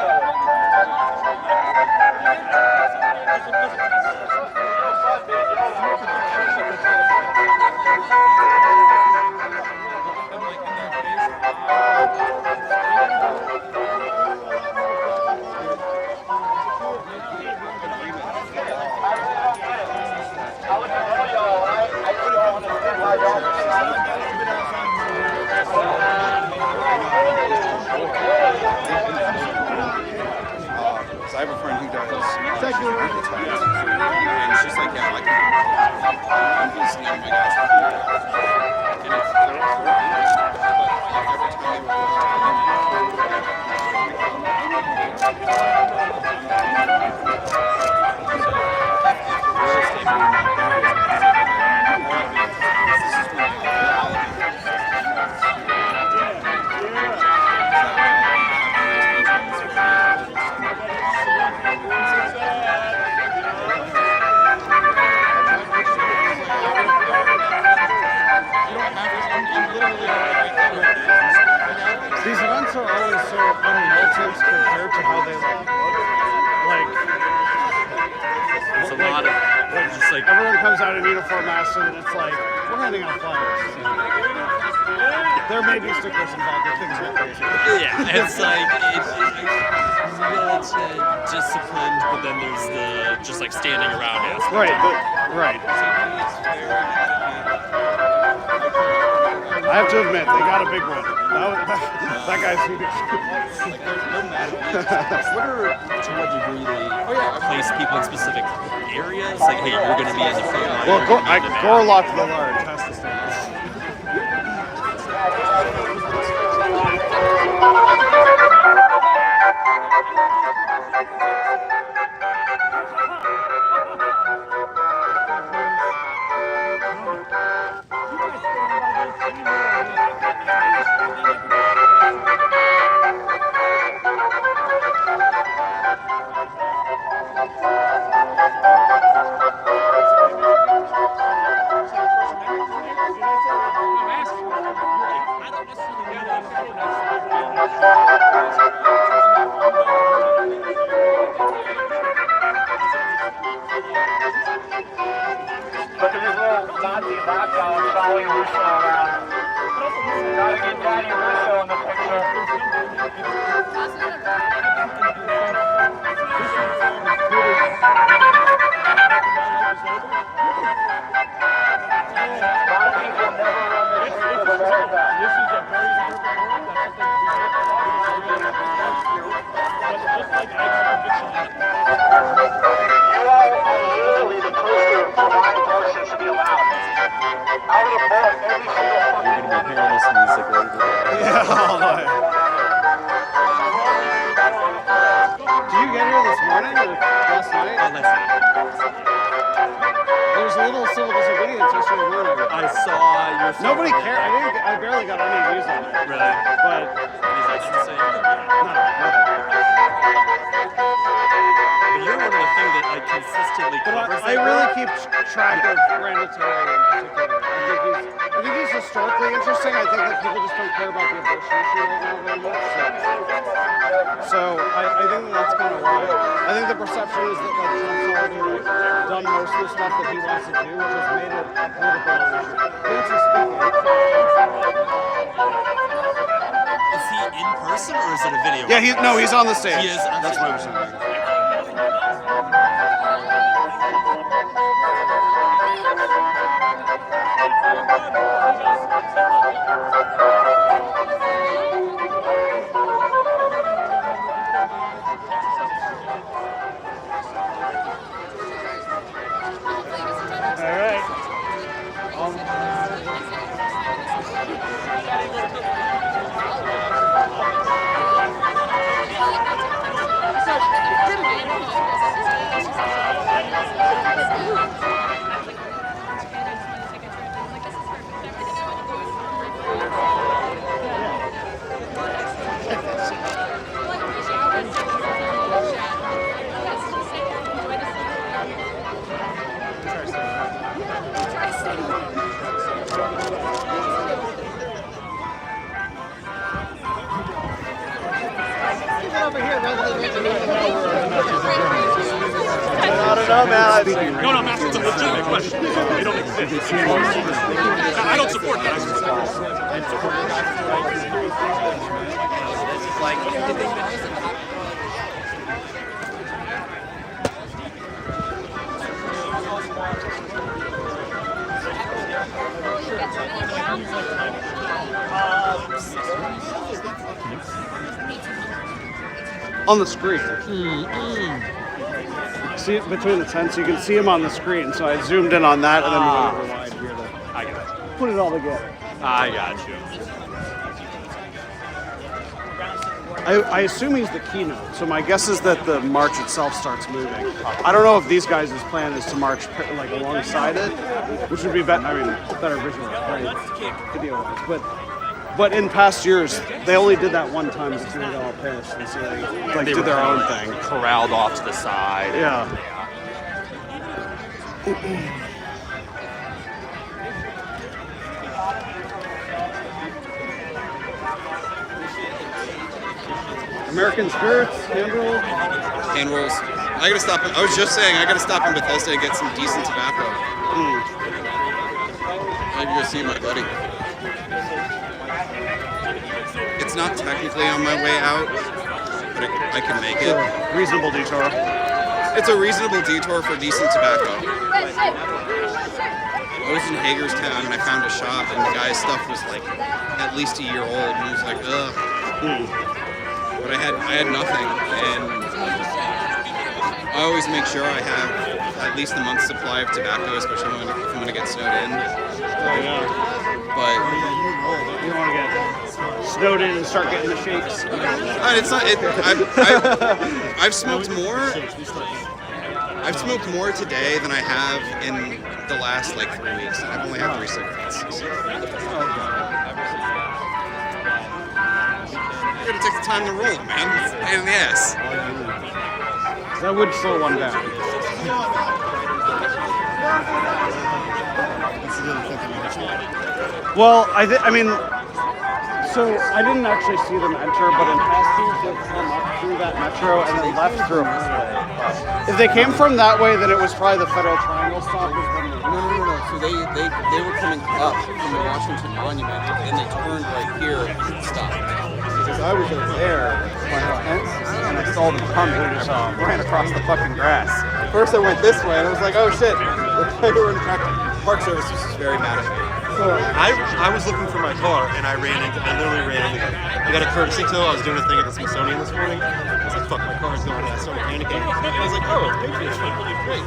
I have a friend who does architect, and it's just like, yeah, like I'm just none of my guys are here, and it's working, but every time These events are always so unmilitant compared to how they look. Like, It's a lot of just like everyone comes out in uniform masks and it's like, we're handing out flyers. There may be stickers involved, but things are crazy. yeah, it's like it's disciplined, but then there's the just like standing around aspect. Right. I have to admit, they got a big one. That guy's huge. Twitter, to what degree they place people in specific areas? Like, hey, you're going to be in the front line. Well, Gorlock the Large has to stand. Look at this little Nazi lapdog following Russo around. Gotta get Daddy Russo in the picture. A lot of people never run this street with a red back. This is a very perfect word. You all are literally the poster for why abortion should be allowed. I would abort every single fucking We're going to be hearing this music night? Oh, last night. There's a little civil disobedience issue in Luna. I saw your. Nobody cared. I barely got any views on it. Really? But Is that insane? no, nothing. But you're one of the things that like consistently covers I really keep track of Randall Terry in particular. I think he's historically interesting. I think that people just don't care about the abortion issue right now very much. So I think that's kind of why. I think the perception is that like Trump's already like done most of the stuff that he wants to do, which has made it a political issue. Nancy speaking. Is he in person or is it a video? Yeah, he's on the stage. He is. That's what I'm saying. No, man. No, I'm asking a legitimate question. They don't exist. I don't support that. I support On the screen. See it between the tents, you can see him on the screen. So I zoomed in on that and then we wide here to I got you. put it all together. I got you. I assume he's the keynote, so my guess is that the march itself starts moving. I don't know if these guys' plan is to march like alongside it, which would be better visual, right? Video-wise. But in past years, they only did that one time before they got all pissed, and so they did their own thing. Corralled off to the side. Yeah. American spirits, hand rolls. Hand rolls. I gotta stop. I was just saying, I gotta stop in Bethesda and get some decent tobacco. Maybe go see my buddy. It's not technically on my way out, but I can make it. Reasonable detour. It's a reasonable detour for decent tobacco. I was in Hagerstown and I found a shop and the guy's stuff was like at least a year old and he was like, ugh. But I had nothing, and I always make sure I have at least a month's supply of tobacco, especially if I'm going to get snowed in. But you don't want to get snowed in and start getting the shakes. It's not. I've smoked more. I've smoked more today than I have in the last like 3 weeks. I've only had 3 cigarettes. You gotta take the time to roll it, man. It's a pain in the ass. That would slow one down. Well, I mean, so I didn't actually see them enter, but in past years they've come up through that metro and then left through a freeway. If they came from that way, then it was probably the Federal Triangle stop. No. So they were coming up from the Washington Monument and they turned right here and stopped. Because I was over there by the fence and I saw them coming and I ran across the fucking grass. First I went this way and I was like, oh shit. They were in fact, Park Service was just very mad at me. So I was looking for my car and I literally ran into them. I got a courtesy tow. I was doing a thing at the Smithsonian this morning. I was like, fuck, my car's going. And I started panicking. And I was like, oh, Patriots Front, great.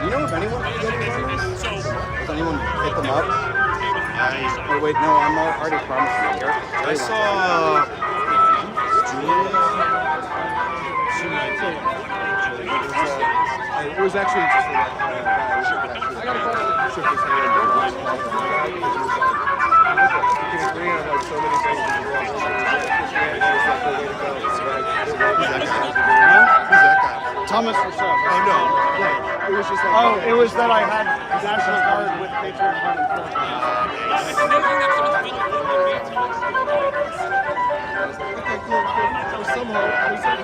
You know if anyone does anyone pick them up? Oh wait, no, I'm already promised you. I saw Julia. It was actually just a guy who shook his hand and lost confidence. You can agree on like so many things in the world. Christianity is like the way to go. Who's that guy? Thomas Fischer. Oh no. Yeah. It was just like Oh, it was that I had National Guard with Patriot Front in front. Okay, cool. There's some hope. There's some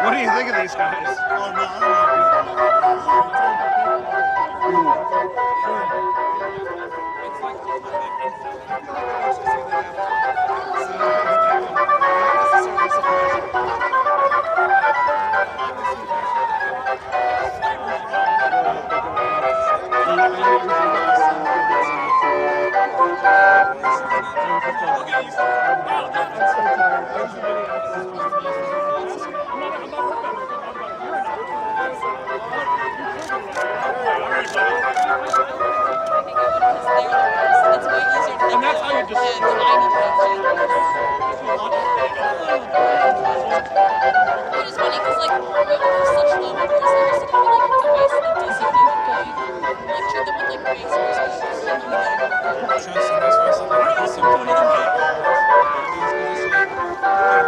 What do you think of these guys? Oh no, I And that's how you Which is funny because, like, we have such low numbers, and just to kind of, like, device the DC people going, lecture them with, like, race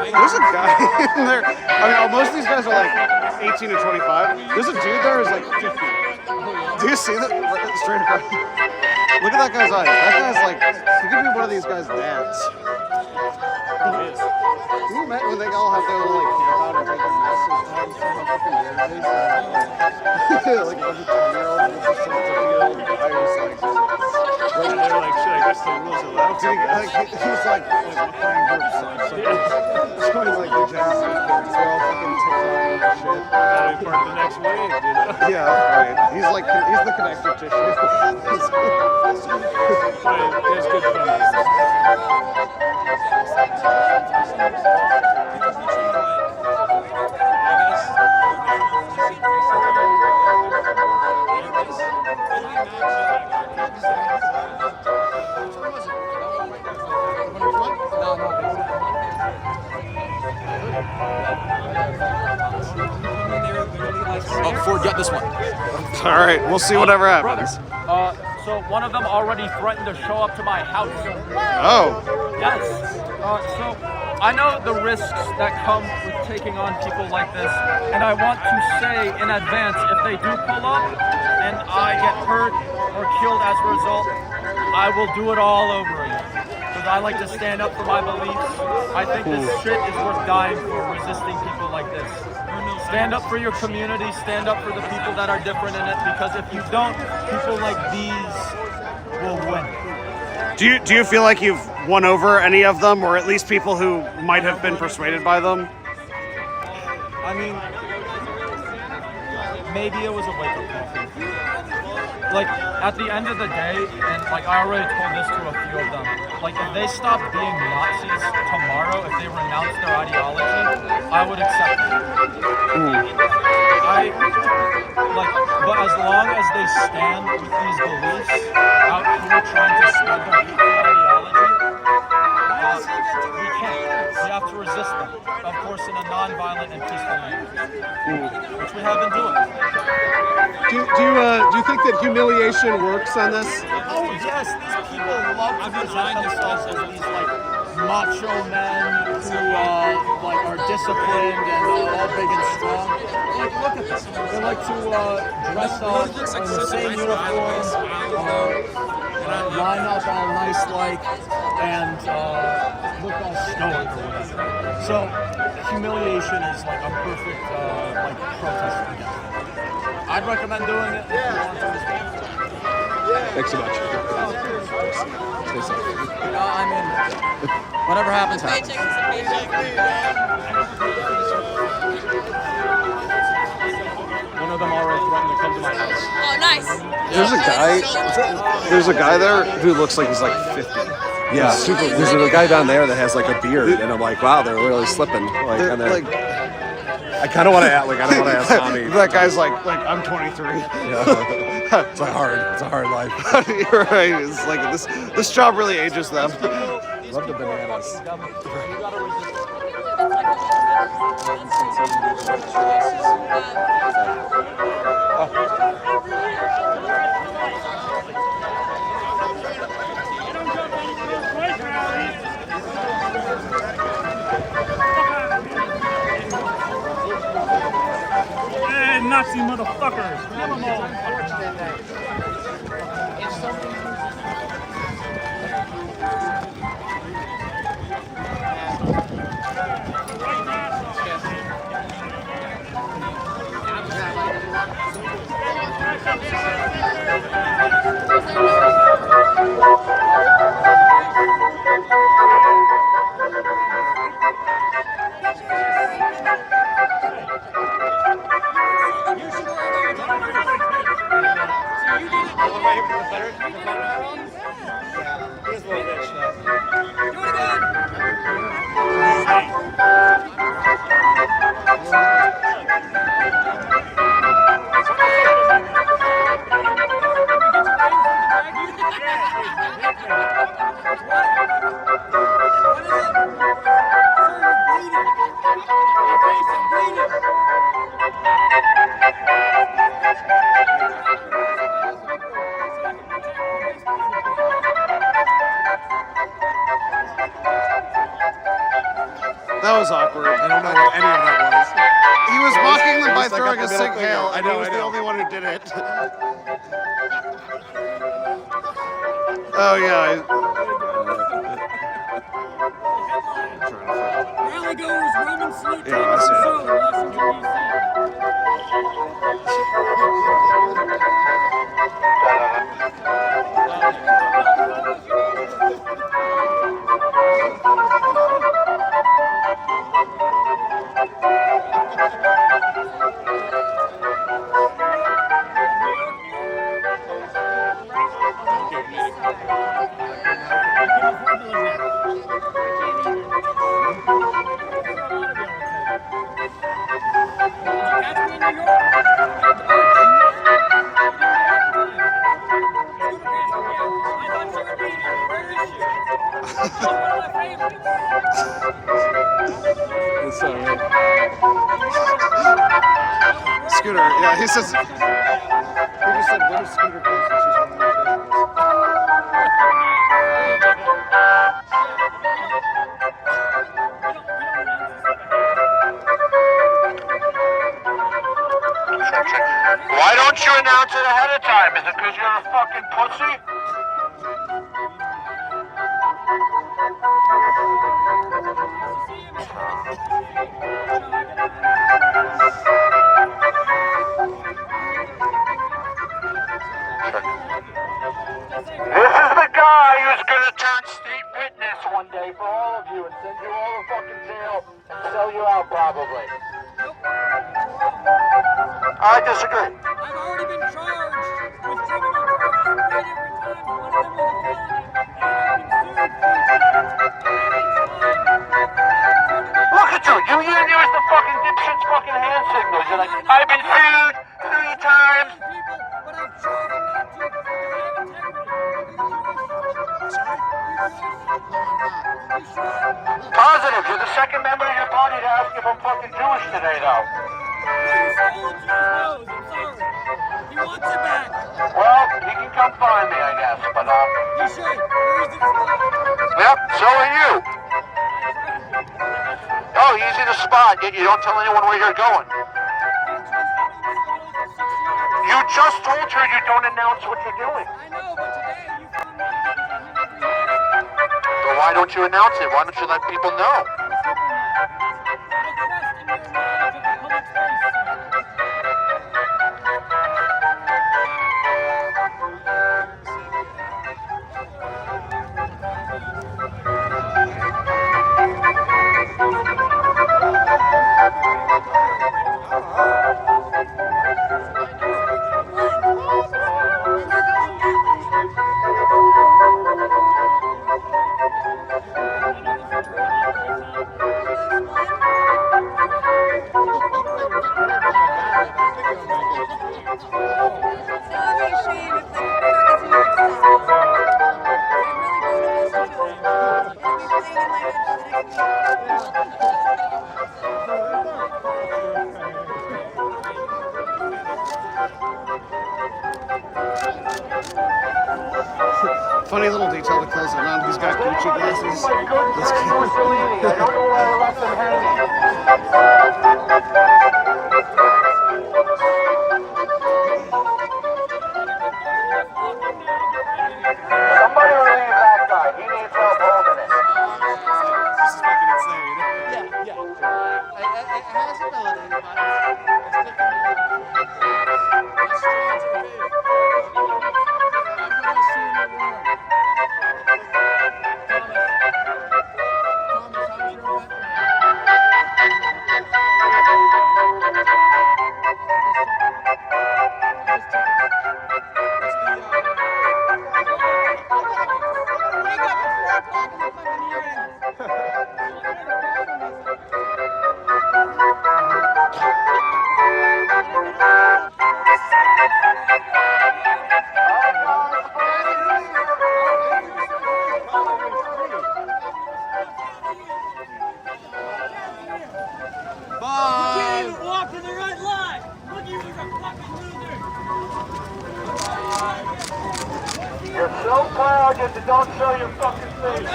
There's a guy in there. I mean, most of these guys are like 18 to 25. There's a dude there who's like 50. Do you see that? Straight across. Look at that guy's eyes. That guy's like, he could be one of these guys' dads. Can you imagine when they all have their little like camp out and take a massive time? So how fucking weird it is. Like a bunch of 10-year-olds with just some 50-year-old guy who's like, they're like, shit, I guess the rules allow he's like playing groups. It's funny, like the Gen Z kids, they're all fucking TikTok and shit. Gotta be part of the next wave, dude. Yeah, right. He's the connective tissue. It's good fun. Oh, forget this one. All right, we'll see whatever happens. So one of them already threatened to show up to my house. Oh. Yes. So I know the risks that come with taking on people like this, and I want to say in advance, if they do pull up and I get hurt or killed as a result, I will do it all over again. Because I like to stand up for my beliefs. I think this shit is worth dying for, resisting people like this. Stand up for your community, stand up for the people that are different in it, because if you don't, people like these will win. Do you feel like you've won over any of them, or at least people who might have been persuaded by them? I mean, maybe it was a wake-up call for me. Like, at the end of the day, and like I already told this to a few of them, like if they stop being Nazis tomorrow, if they renounce their ideology, I would accept it. But as long as they stand with these beliefs out here trying to spread their hateful ideology, we can't. We have to resist them, of course, in a non-violent and peaceful manner, which we have been doing. Do you think that humiliation works on this? Oh yes, these people love to present themselves as these like macho men who like are disciplined and all big and strong. Like look at them. They like to dress up in the same uniform, line up all nice like, and look all stoic or whatever. So humiliation is like a perfect like protest against it. I'd recommend doing it if you want to as well. Thanks so much. Stay safe. I mean, whatever happens, happens. One of them already threatened to come to my house. Oh, nice. There's a guy there who looks like he's like 50. Yeah, there's a guy down there that has like a beard, and I'm like, wow, they're really slipping. Like, and they're, I kind of want to ask, like, I don't want to ask Tommy. That guy's like I'm 23. Yeah. It's a hard life. You're right. It's like this job really ages them. Love the bananas. Hey, Nazi motherfuckers! Kill them all! That was awkward. I don't know what any of that was. He was mocking them by It was like throwing at a the sick middle hail, finger. and he was the only one who did it. Oh yeah. Rally goers, Roman salute to Yeah, I see it. Washington, It's all right. Scooter, yeah, he says. He just said, "Where's Scooter?" She's one of my Why don't you announce it ahead of time? Is it because you're a fucking pussy? This is the guy who's gonna turn state witness one day for all of you and send you all to fucking jail and sell you out probably. I disagree. I've already been charged with criminal charges 3 different times. One of them was a felony, and I've been sued 3 times. Look at you! You use the fucking dipshit's fucking hand signals. You're like, I've been sued 3 times. But I've chosen not to because I have integrity. Positive. You're the second member of your party to ask if I'm fucking Jewish today, though. He wants it back. Well, he can come find me, I guess, but, He should. Where is it? Yep, so are you. Oh, easy to spot, yet you don't tell anyone where you're going. You just told her you don't announce what you're doing. I know, but today you found me. Well, why don't you announce it? Why don't you let people know? is, and now he's got Gucci glasses. I don't know why I left them hanging. Somebody relieve that guy. He needs help holding it. This is fucking insane. Yeah. It has ability, but it's taking me Let's try to be. I'm gonna assume it won't. Thomas, how's your event going? You're so proud yet you don't show your fucking face.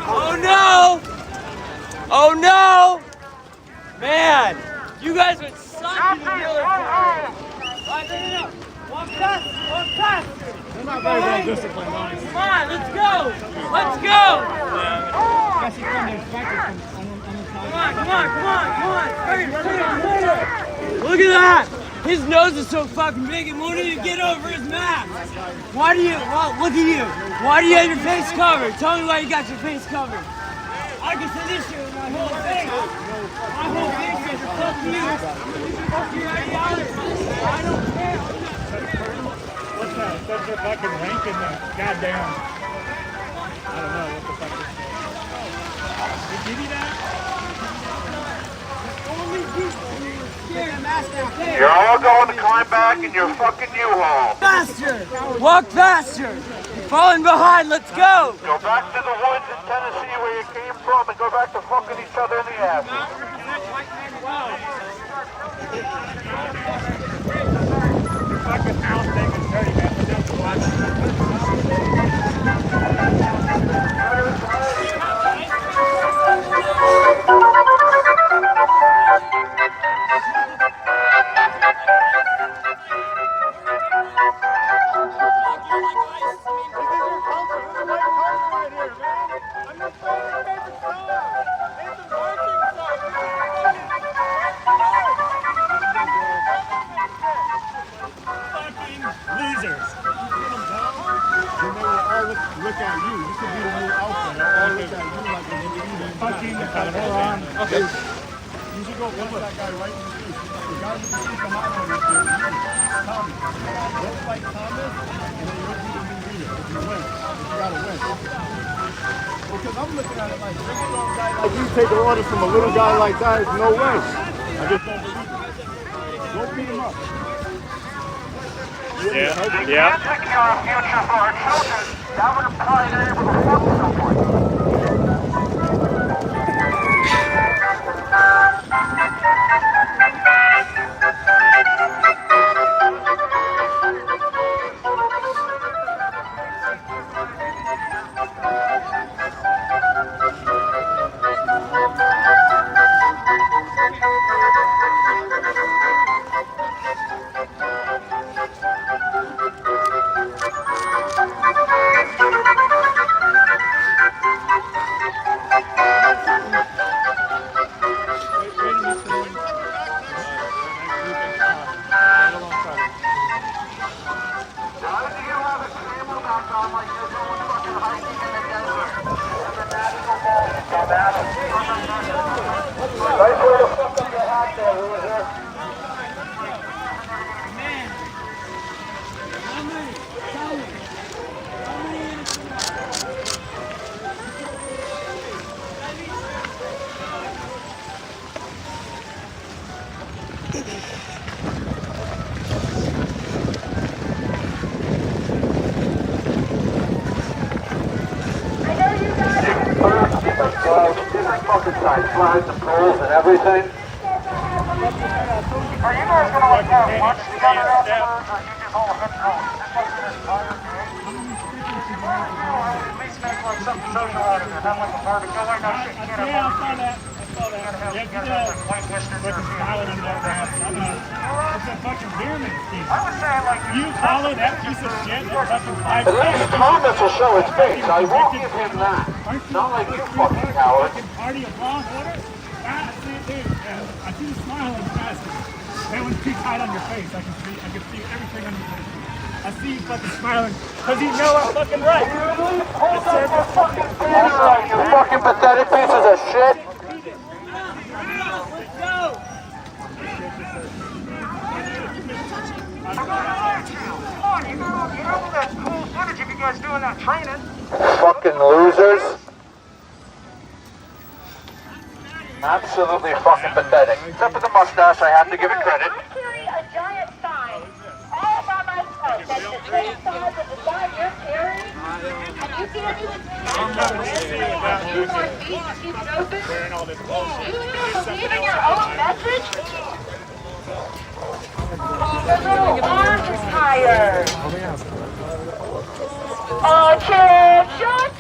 Oh no! Oh no! Man, you guys would suck in the military. No. Walk past. They're not very well disciplined, honestly. Come on, let's go. Especially from their spectrum Come on. Look at that. His nose is so fucking big and won't even get over his mask. Look at you. Why do you have your face covered? Tell me why you got your face covered. I can see this shit with my whole face. My whole face is fuck you. Fuck your ideology. I don't care. What's that? That's their fucking rank in there. Goddamn. I don't know what the fuck is that. They give you that? Only people who were scared of mask that You're all going to climb back in your fucking U-Haul. faster. Walk faster. You're falling behind. Let's go. Go back to the woods in Tennessee where you came from and go back to fucking each other in the ass. Fucking house thing is dirty, man. But that's what losers. When they will all look at you. You could be the new alpha. They'll all look at you like a fucking moron. Okay. You should go punch that guy right in the face. The guy with the suit, come out on this shit. Tommy. Go fight Thomas, and then you'll be the new leader. If you win. If you gotta win. Because I'm looking at it like, big strong guy like you taking orders from a little guy like that is no way. I just don't believe it. Go beat him up. We can't secure a future for our children. That would imply they're able to fuck someone. Flags and poles and everything. Are you guys going to like have lunch together afterwards, or you just all head home? This wasn't an entire game. something social out of it. Have like a barbecue. No, wait, no shit. You can't have Yeah, I saw barbecue. that. I saw that. You Yes, can't you have did. like white Western With the European. smiling on that ass. It's a fucking beer machine. I was saying like You follow that piece of shit that fucking five at least Thomas will show his face. I will give him that. Not like you fucking coward. Party of law and order? I see it, dude. I see the smile on your face. That one's too tight on your face. I can see everything on your face. I see you fucking smiling because you know I'm fucking right. That's right, you fucking pathetic pieces of shit. If you guys doing that training. Fucking losers. Absolutely fucking pathetic. Except for the mustache, I have to give it credit. I carry a giant sign all by myself. That's the same size as the sign you're carrying. And you can't even see even your own message? The little arm is tired. Attention!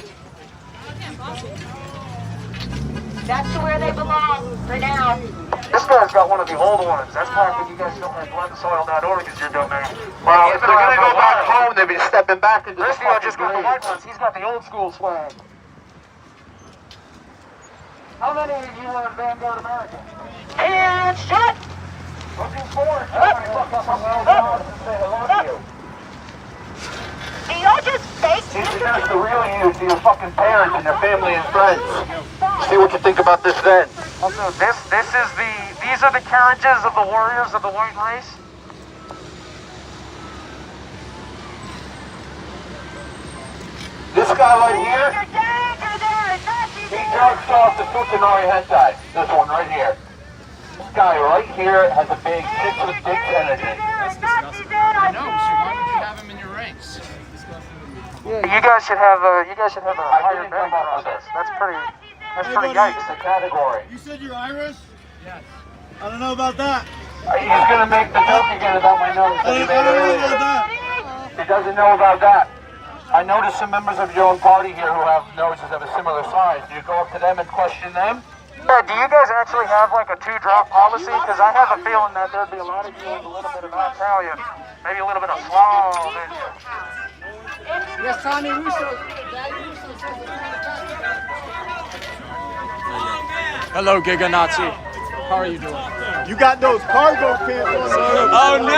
Back to where they belong for now. This guy's got one of the old ones. That's why when you guys don't have bloodsoil.org as your domain. Well, if they're gonna go back home, they'll be stepping back into the fucking just got the white ones. He's got the old school swag. How many of you are in Vanguard America? And shut! Looking forward to somebody look up on World War and say hello to you. Do y'all just fake Introduce the real you to your fucking parents and your family and friends. See what you think about this then. Also, these are the carriages of the warriors of the white race. This guy right here, he jerks off the Futanari hentai. This one right here. This guy right here has a big tits with dicks energy. I know, so why would you have him in your ranks? You guys should have a higher vetting process. That's pretty yikes. The category. You said you're Irish? Yes. I don't know about that. He's gonna make the joke again about my nose that he made earlier. He doesn't know about that. I noticed some members of your own party here who have noses of a similar size. Do you go up to them and question them? Yeah, do you guys actually have like a 2-drop policy? Because I have a feeling that there'd be a lot of you with a little bit of Italian, maybe a little bit of Slav in you. Yes, Tommy Russo. Hello, Giga Nazi. How are you doing? You got those cargo pants on.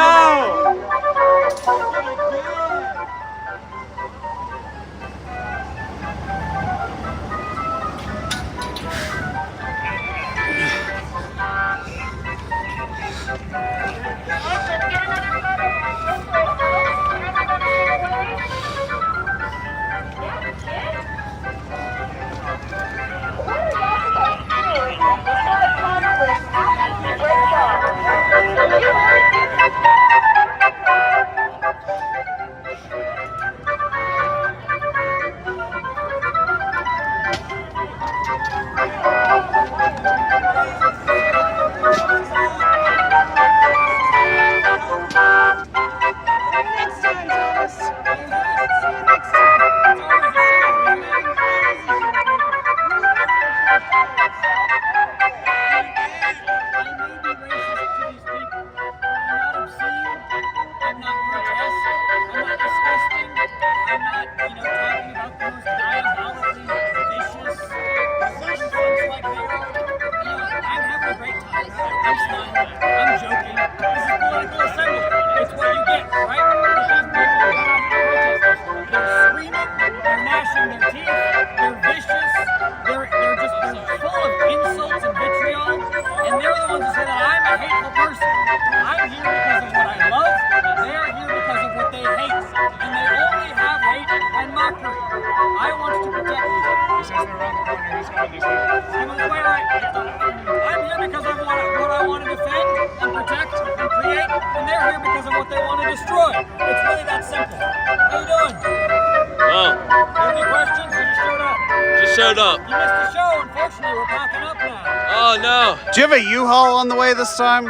Oh no! Do you have a U-Haul on the way this time?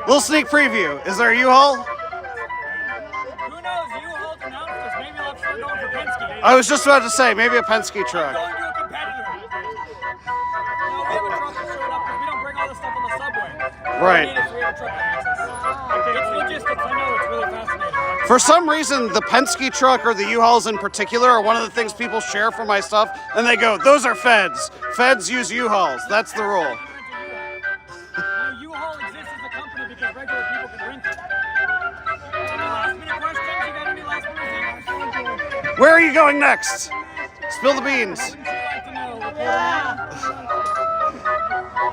Little sneak preview. Is there a U-Haul? Who knows? U-Haul's announced this. Maybe let's start going for Penske. I was just about to say, maybe a Penske truck. Going to a competitor. No, we have a truck that showed up because we don't bring all this stuff on the subway. Right. We have a truck that makes us. It's logistics. I know it's really fascinating. For some reason, the Penske truck or the U-Hauls in particular are one of the things people share for my stuff, and they go, those are feds. Feds use U-Hauls. That's the rule. U-Haul exists as a company because regular people can rent it. Any last minute questions? You got any last minute things? Where are you going next? Spill the beans.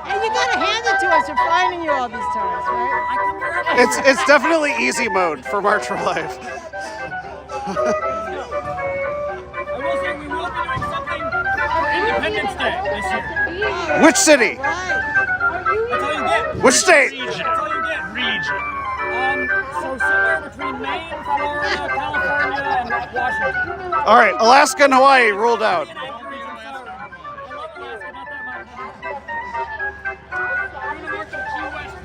And you gotta hand it to us for finding you all these times, right? It's definitely easy mode for March for Life. I will say we will be doing something for Independence Day this year. Which city? That's all you get. Which state? That's all you get. Region. So somewhere between Maine, Florida, California, and Washington. All right, Alaska and Hawaii ruled out.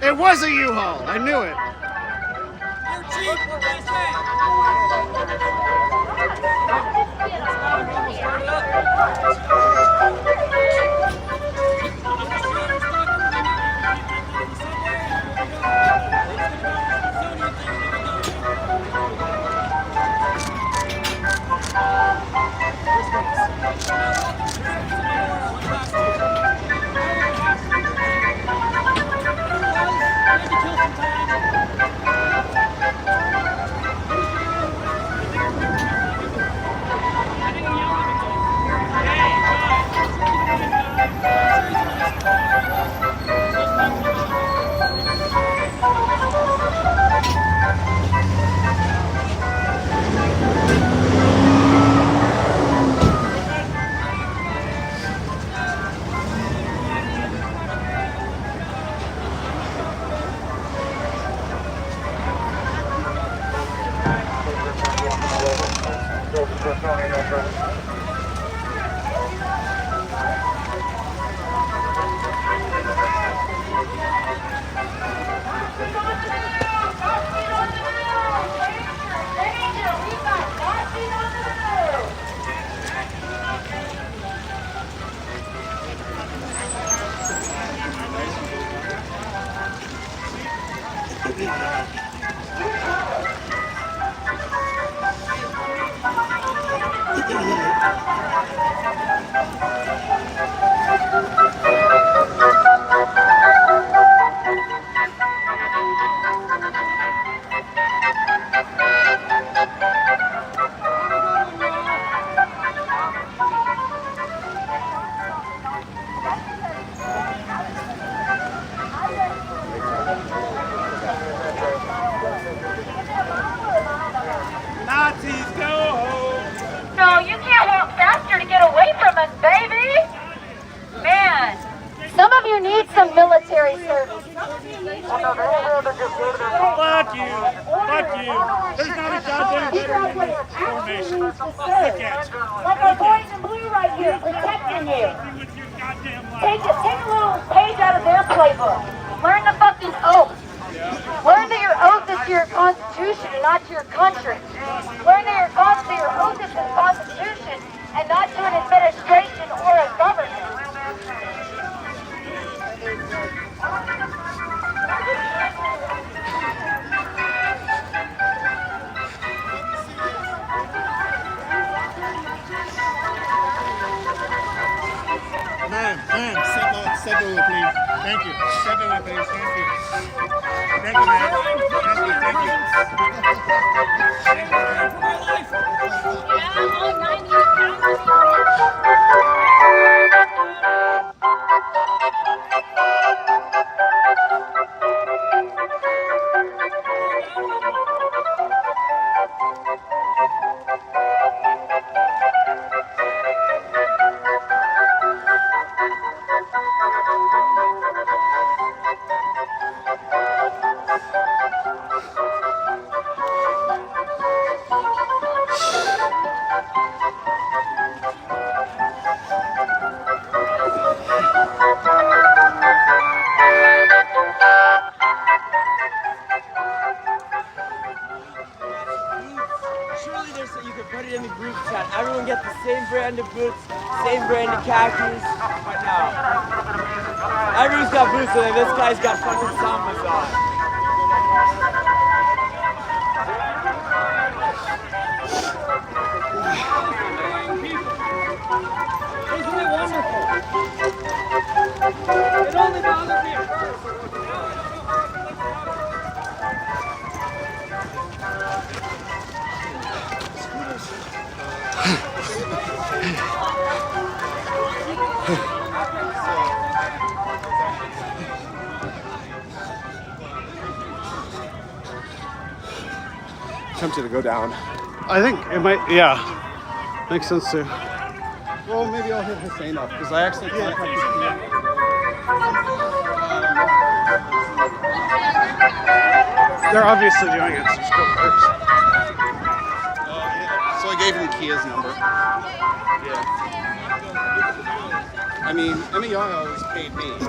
It was a U-Haul. I knew it. You're cheap. What can I Nazis, go home! No, you can't walk faster to get away from us, baby! Man, some of you need some military service. Fuck you! Fuck you! There's not a goddamn veteran in this formation. Like our boys in blue right here, protecting you. Take a little page out of their playbook. Learn the fucking oath. Learn that your oath is to your constitution and not to your country. Learn that your oath is to the constitution and not to an administration or a government. Ma'am, step away, please. Thank you. Step away, please. Thank you. Thank you, ma'am. Thank you. brand of boots, same brand of khakis, but no. Everyone's got boots on, and this guy's got fucking Sambas on. Isn't it wonderful? It only bothered me at first. Tempted to go down. I think it might, yeah. Makes sense too. Well, maybe I'll hit Hussein up because I actually contacted They're obviously doing it, so just go first. So I gave him Kia's number. Yeah. I mean, MEI always paid me, so.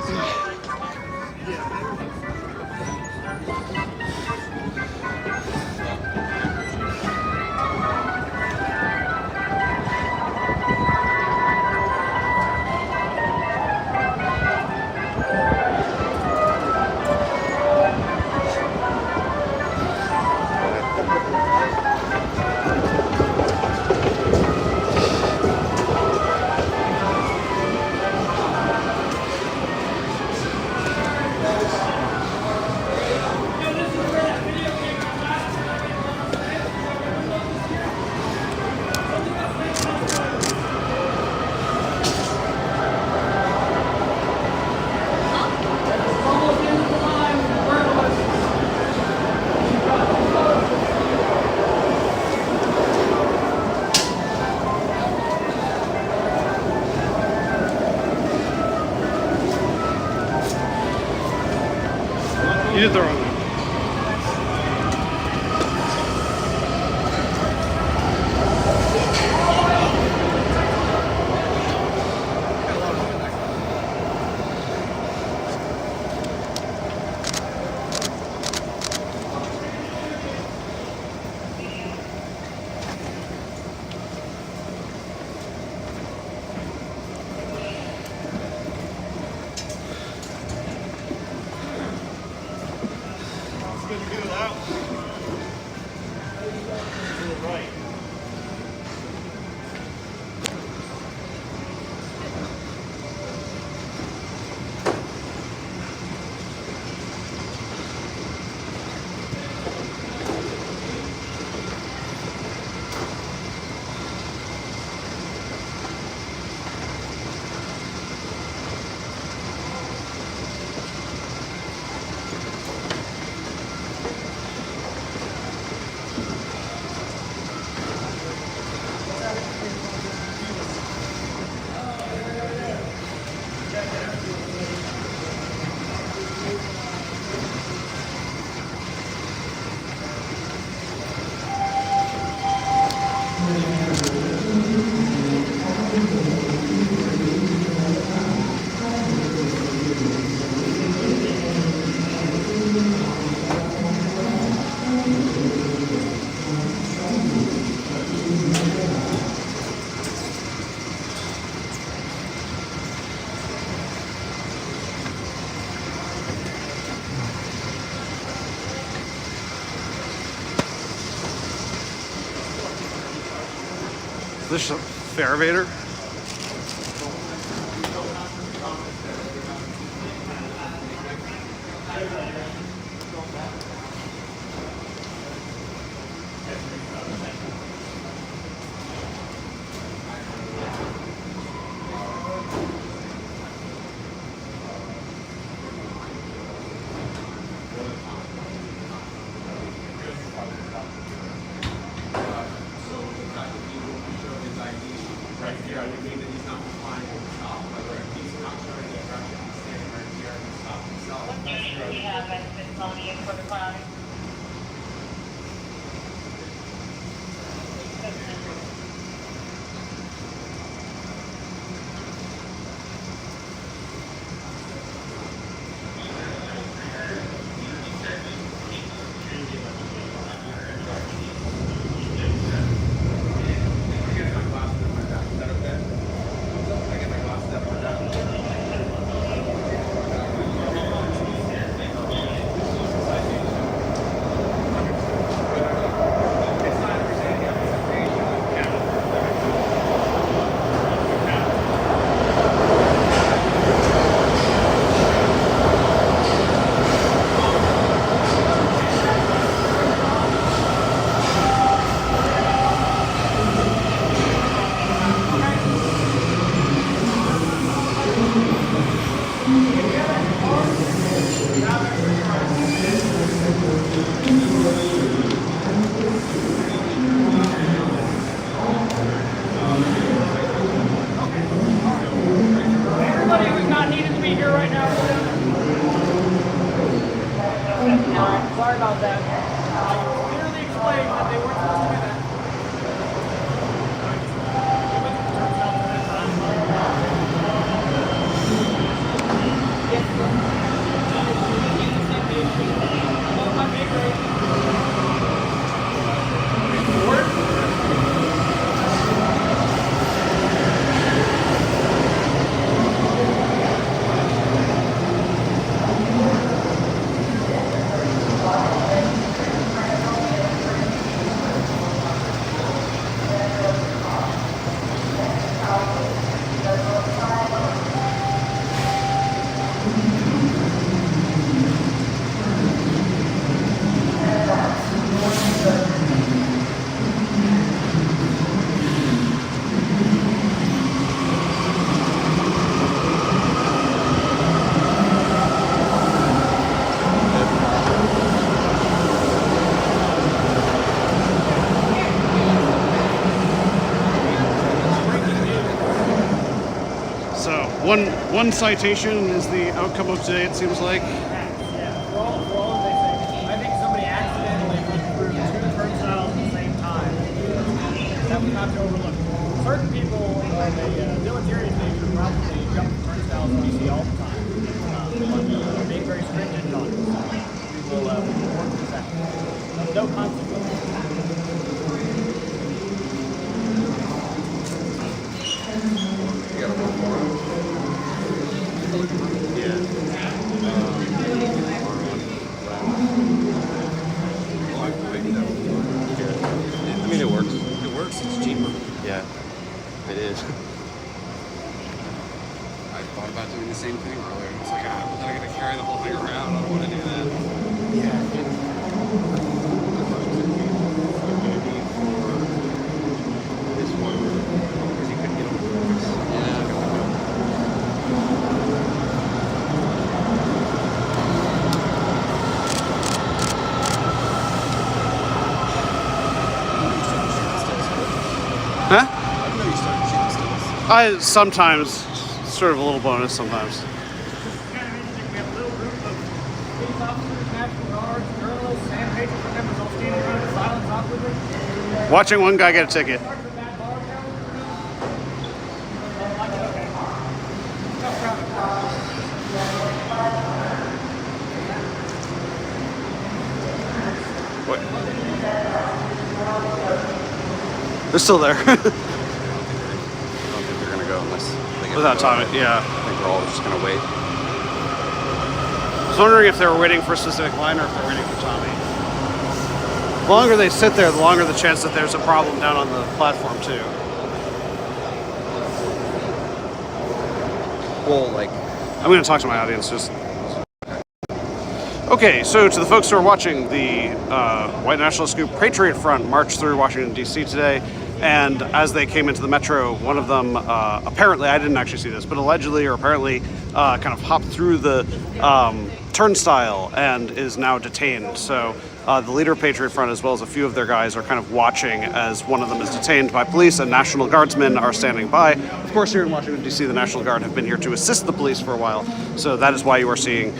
You did the wrong one. Is this a Faravator? Is that okay? one citation is the outcome of today, it seems like. Yeah, for all of this, I think somebody accidentally went through 2 turnstiles at the same time. That was not to overlook. Certain people of a military nature probably jump the turnstiles in DC all the time. But we're being very stringent on it. We will work this out. No consequences. I mean, it works. It works. It's cheaper. Yeah, it is. I thought about doing the same thing earlier. It's like, but then I gotta carry the whole thing around. I don't want to do that. Yeah. This one, because you couldn't get on. Yeah. Huh? I sometimes, sort of a little bonus sometimes. Watching one guy get a ticket. What? They're still there. I don't think they're gonna go unless they get Without time, yeah. I think they're all just gonna wait. I was wondering if they were waiting for a specific line or if they're waiting for Tommy. The longer they sit there, the longer the chance that there's a problem down on the platform too. Well, like, I'm going to talk to my audience. Just okay. So to the folks who are watching, the White Nationalist group Patriot Front marched through Washington D.C. today, and as they came into the metro, one of them apparently, I didn't actually see this, but allegedly or apparently kind of hopped through the turnstile and is now detained. So the leader of Patriot Front, as well as a few of their guys, are kind of watching as one of them is detained by police, and National Guardsmen are standing by. Of course, here in Washington, D.C., the National Guard have been here to assist the police for a while, so that is why you are seeing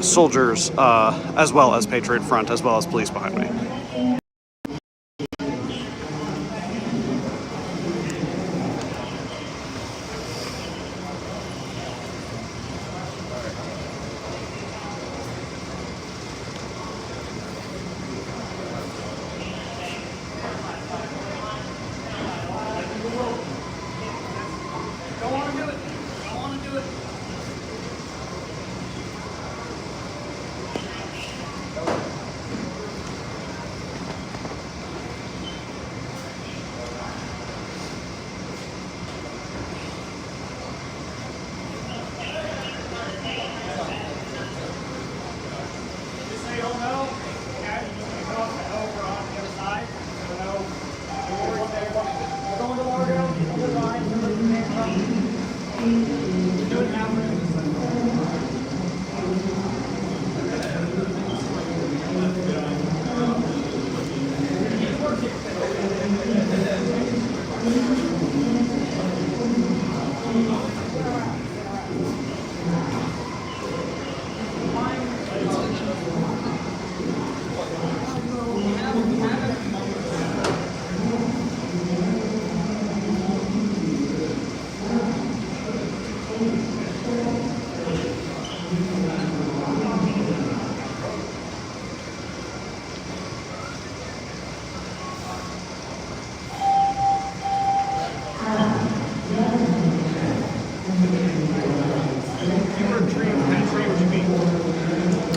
soldiers, as well as Patriot Front, as well as police behind me.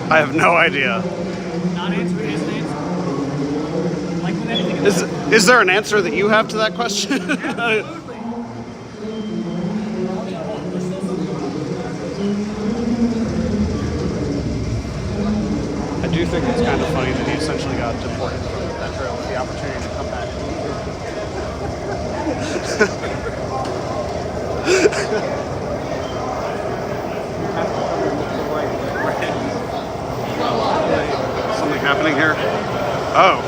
I have no idea. Not answering is an answer. Like with anything else. Is there an answer that you have to that question? I do think it's kind of funny that he essentially got deported from the metro with the opportunity to come back. Something happening here? Oh.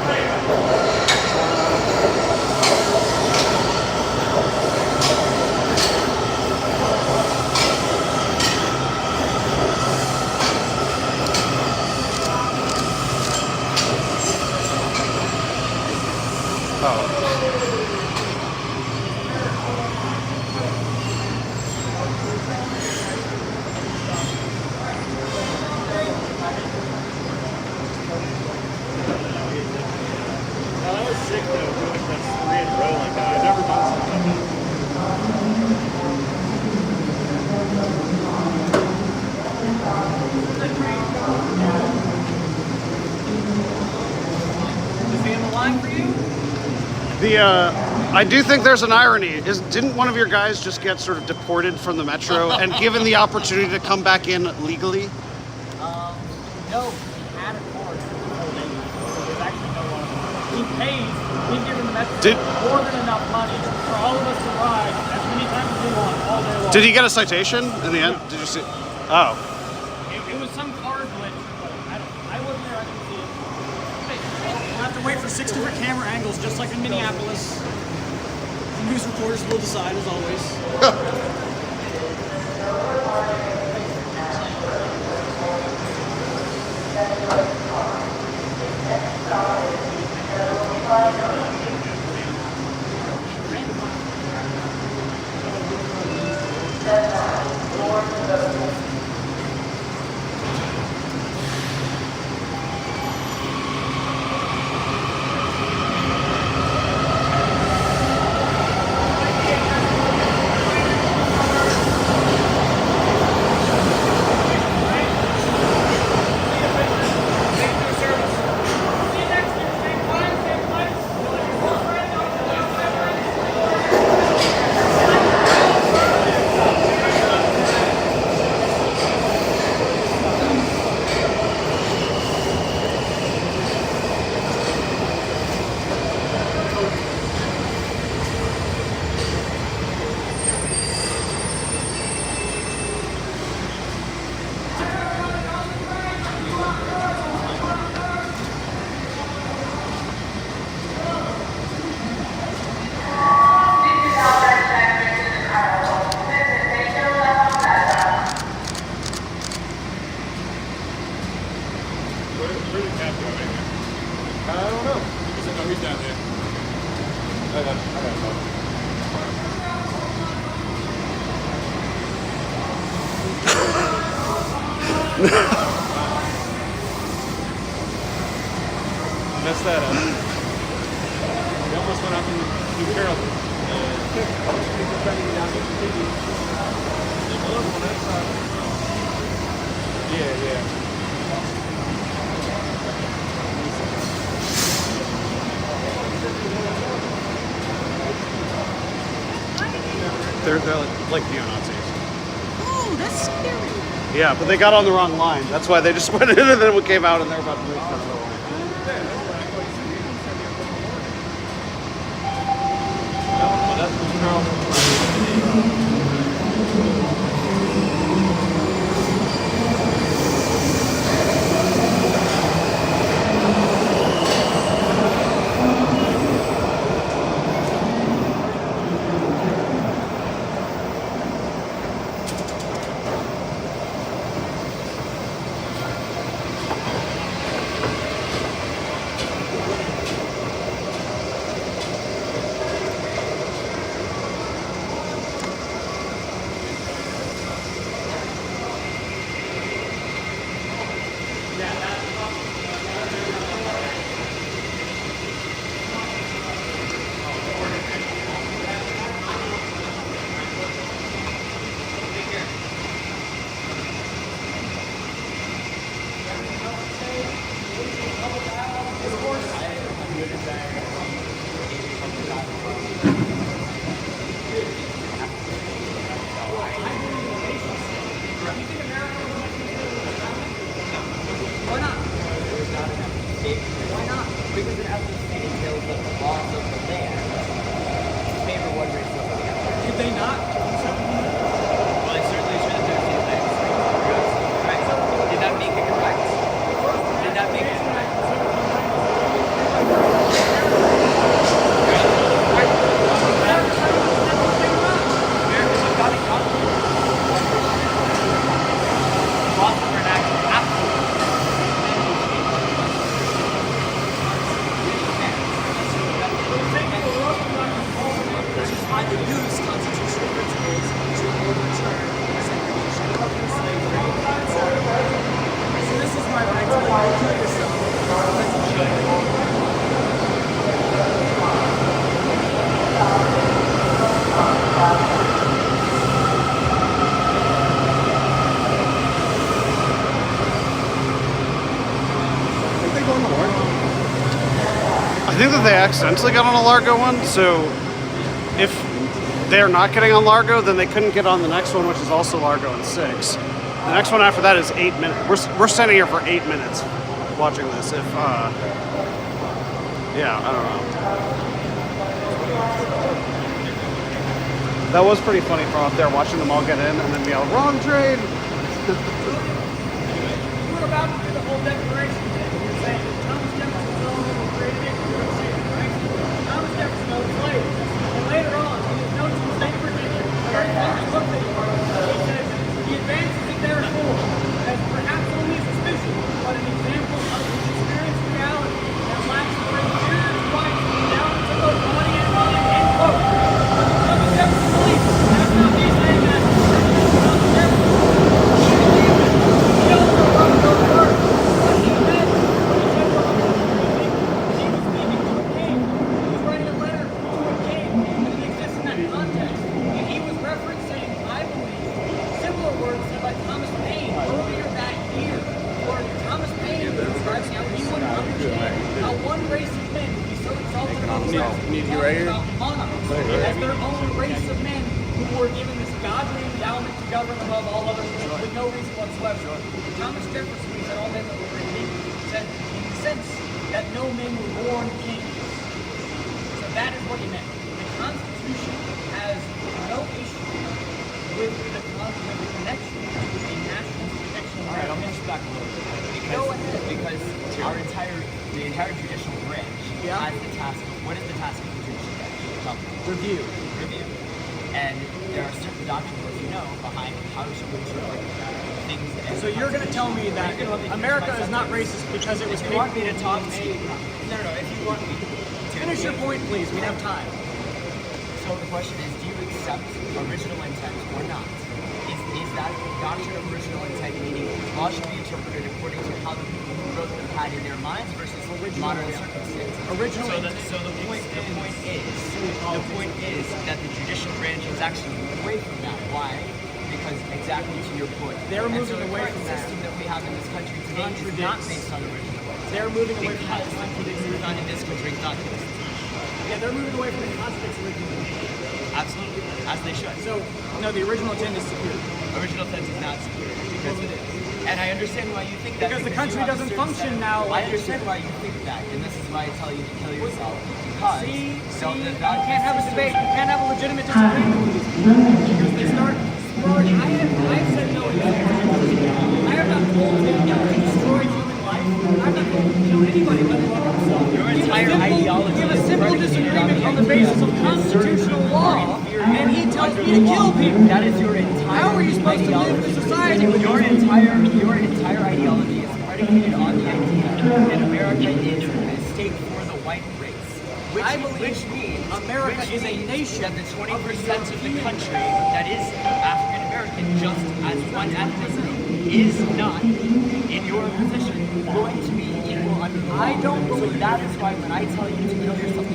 I do think there's an irony. Didn't one of your guys just get sort of deported from the metro and given the opportunity to come back in legally? No, he had a card. There's actually no one. He pays, he's given the Metro more than enough money for all of us to ride as many times as we want all day long. Did he get a citation in the end? No. Did you see? Oh. It was some card glitch, but I wasn't there, I didn't see it. We'll have to wait for 6 different camera angles, just like in Minneapolis. The news reporters will decide, as always. Messed that up. We almost went out in New Carrollton. Yeah. They're like neo-Nazis. Oh, that's scary. Yeah, but they got on the wrong line. That's why they just went in and then we came out and they're about to make another line. that they accidentally got on a Largo one, so if they're not getting on Largo, then they couldn't get on the next one, which is also Largo in 6. The next one after that is 8 minutes. We're standing here for 8 minutes watching this. If, yeah, I don't know. That was pretty funny from up there, watching them all get in and then be all, wrong train! We're about to do the whole declaration thing. You're saying that Thomas Jefferson was the only one who created it. You're going to say it, right? Thomas Jefferson owned slaves. And later on, in his notes from State of Virginia, a very famous book that he wrote, he says, the advances that there are for, as perhaps only a suspicion, but an example of his experienced reality that lacks the great fear and quiet down to those money and mind, end quote. But Thomas Jefferson believes that's not me saying that. Thomas Jefferson, he believed it. He also wrote those words. What he meant when he said what he was speaking to a king. He was writing a letter to a king, and it exists in that context. And he was referencing, I believe, similar words said by Thomas Paine earlier that year, where Thomas Paine was describing how he wouldn't understand how one race of men would be so exalted above themselves, about monarchs, as their own race of men who were given this godly endowment to govern above all other people with no reason whatsoever. Thomas Jefferson, he said all men were great people, said in the sense that no men were born kings. So that is what he meant. The Constitution has no issue with the connection to a national protection. All right, I'm going to back a little bit. Because the entire judicial branch has the task. What is the task of the judicial branch? Review. And there are certain doctrines, as you know, behind how somebody should work things. So you're going to tell me that America is not racist because it was If you want me to talk to you, no, if you want me to finish your point, please. We have time. So the question is, do you accept original intent or not? Is that doctrine of original intent, meaning law should be interpreted according to how the people who wrote them had in their minds versus modern circumstances? So the point is that the judicial branch is actually moving away from that. Why? Because exactly to your point, they're moving away from the system that we have in this country today is not based on original intent. They're moving away from it's not in this country, it's not in this country. Yeah, they're moving away from the concepts of original intent. Absolutely, as they should. So, no, the original intent is superior. Original intent is not superior because it is. And I understand why you think that. Because the country doesn't function now. I understand why you think that, and this is why I tell you to kill yourself. Because you can't have a debate. You can't have a legitimate disagreement with these people because they start spurring. I've said no. I have not told him to destroy human life. I've not told him to kill anybody, let alone himself. Your entire ideology. We have a simple disagreement on the basis of constitutional law, and he tells me to kill people. That is your entire. How are you supposed to live in a society with your entire ideology is predicated on the idea that America is a state for the white race. Which means America is a nation. That the 20% of the country that is African American, just as one ethnicity, is not, in your position, going to be equal under the law. I don't believe that is why when I tell you to kill yourself,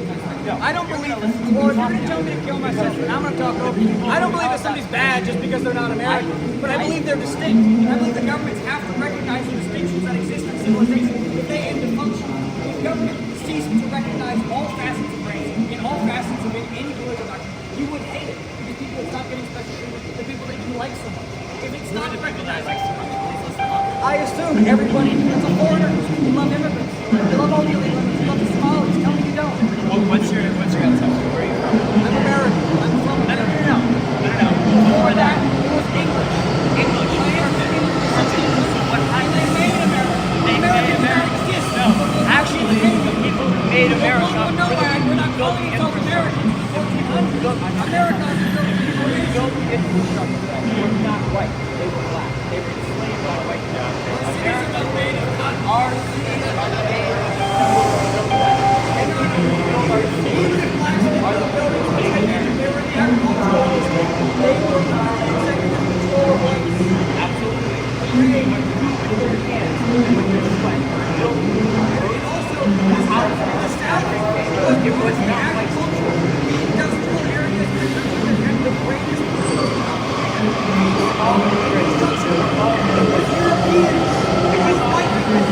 no, I don't believe this. Well, if you're going to tell me to kill myself, then I'm going to talk over you. I don't believe that somebody's bad just because they're not American, but I believe they're distinct. I believe the governments have to recognize the distinctions that exist in civilization if they aim to function. If government ceased to recognize all facets of race in all facets of any religious doctrine, you would hate it because people would stop getting special treatment the people that you like so much. If it's not recognized, I assume everybody that's a foreigner, you love immigrants, you love all the illegals, you love the Somalis. Tell me you don't. What's your ancestry? Where are you from? I'm American. I'm from America. No. Before that, it was English. So what happened? They made America. America did not exist. No. Actually, the people who made America. We're not calling ourselves Americans. America built the infrastructure. They were not white. They were black. They were enslaved by white people. America made our cities are made of black. And the people who built our cities are the buildings made in America. They were the agricultural industry. They were not executive control of whites. Absolutely. Create with their hands, with their sweat, built. It also was established. It was not like the industrial areas that had the greatest all the great Europeans, because white people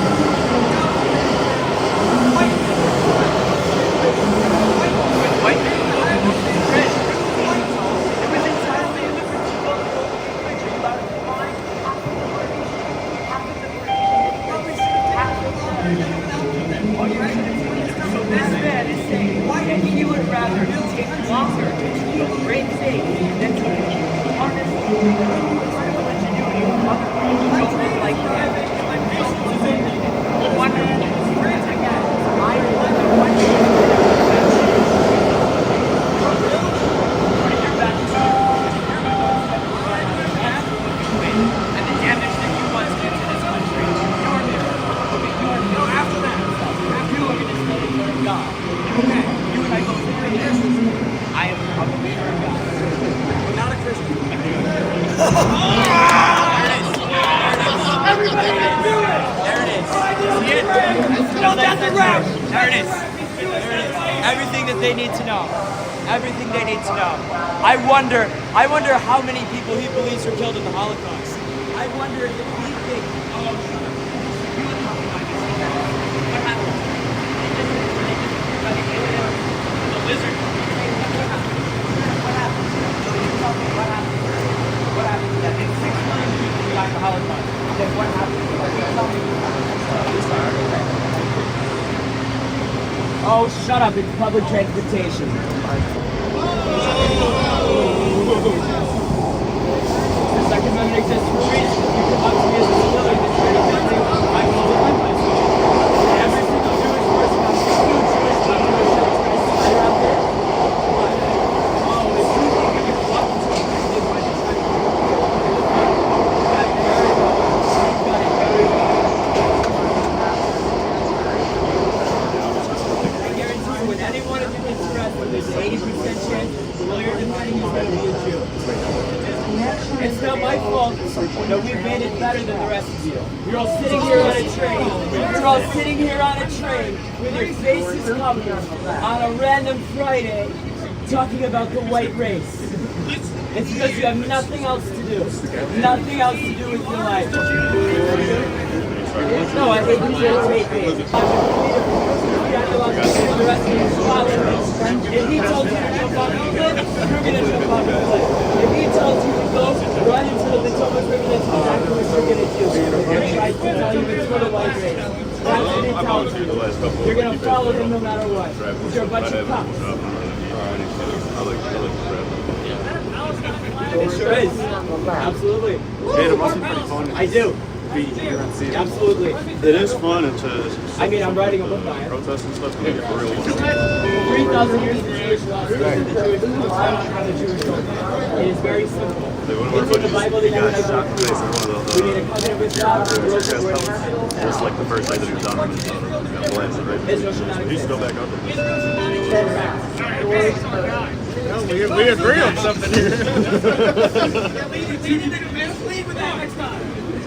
Everything that they need to know. Everything they need to know. I wonder how many people he believes were killed in the Holocaust. I wonder if he thinks, oh, what happened? The lizard. What happened? What happened to that? 6 million people died in the Holocaust. Then what happened? Oh, shut up. It's public transportation. The Second Amendment exists for a reason. You come up to me as a civilian and try to tell me I will defend myself. Every single Jewish person on the street, Jewish people are out there. Oh, if you think you can walk into a building by the time you when any one of you gets arrested, there's an 80% chance the lawyer defending you is going to be a Jew. It's not my fault that we've made it better than the rest of you. You're all sitting here on a train. You're all sitting here on a train with your faces covered on a random Friday talking about the white race. It's because you have nothing else to do. Nothing else to do with your life. No, I think you should hate me. The rest of his followers. If he told you to jump off the cliff, you're going to jump off the cliff. If he told you to go run into the Potomac River, that's exactly what you're going to do. He tries to tell you it's for the white race. That's what he tells you. You're going to follow them no matter what. Because you're a bunch of cops. It sure is. Absolutely. It must be pretty fun. I do. Absolutely. It is fun and to. I mean, I'm writing a book on it. Protest and stuff. Make it for real. 3,000 years of Jewish law, the Jewish the Jewish law. It is very simple. It's in the Bible that you and I go through. We made a covenant with God. It's like the first night that he was on the land, right? He used to go back up. We agree on something here.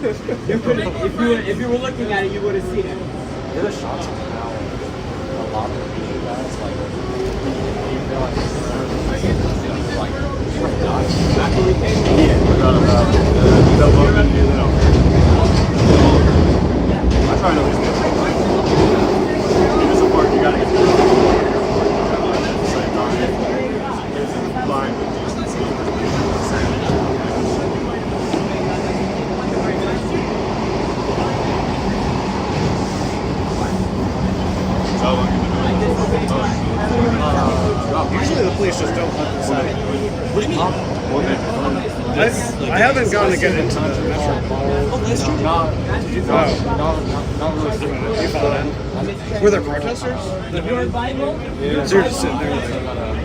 If you were looking at it, you would have seen it. You're the shots of how a lot of the guys I try to at least get it is a part you gotta get through. At the same time, it's blind with decency. How long have you been doing this? Usually the police just don't let this out. What do you mean? I haven't gotten to get into the metro. Oh, that's true. not really. You found in? Were there protesters? Your Bible? Yeah. So you're just sitting there like,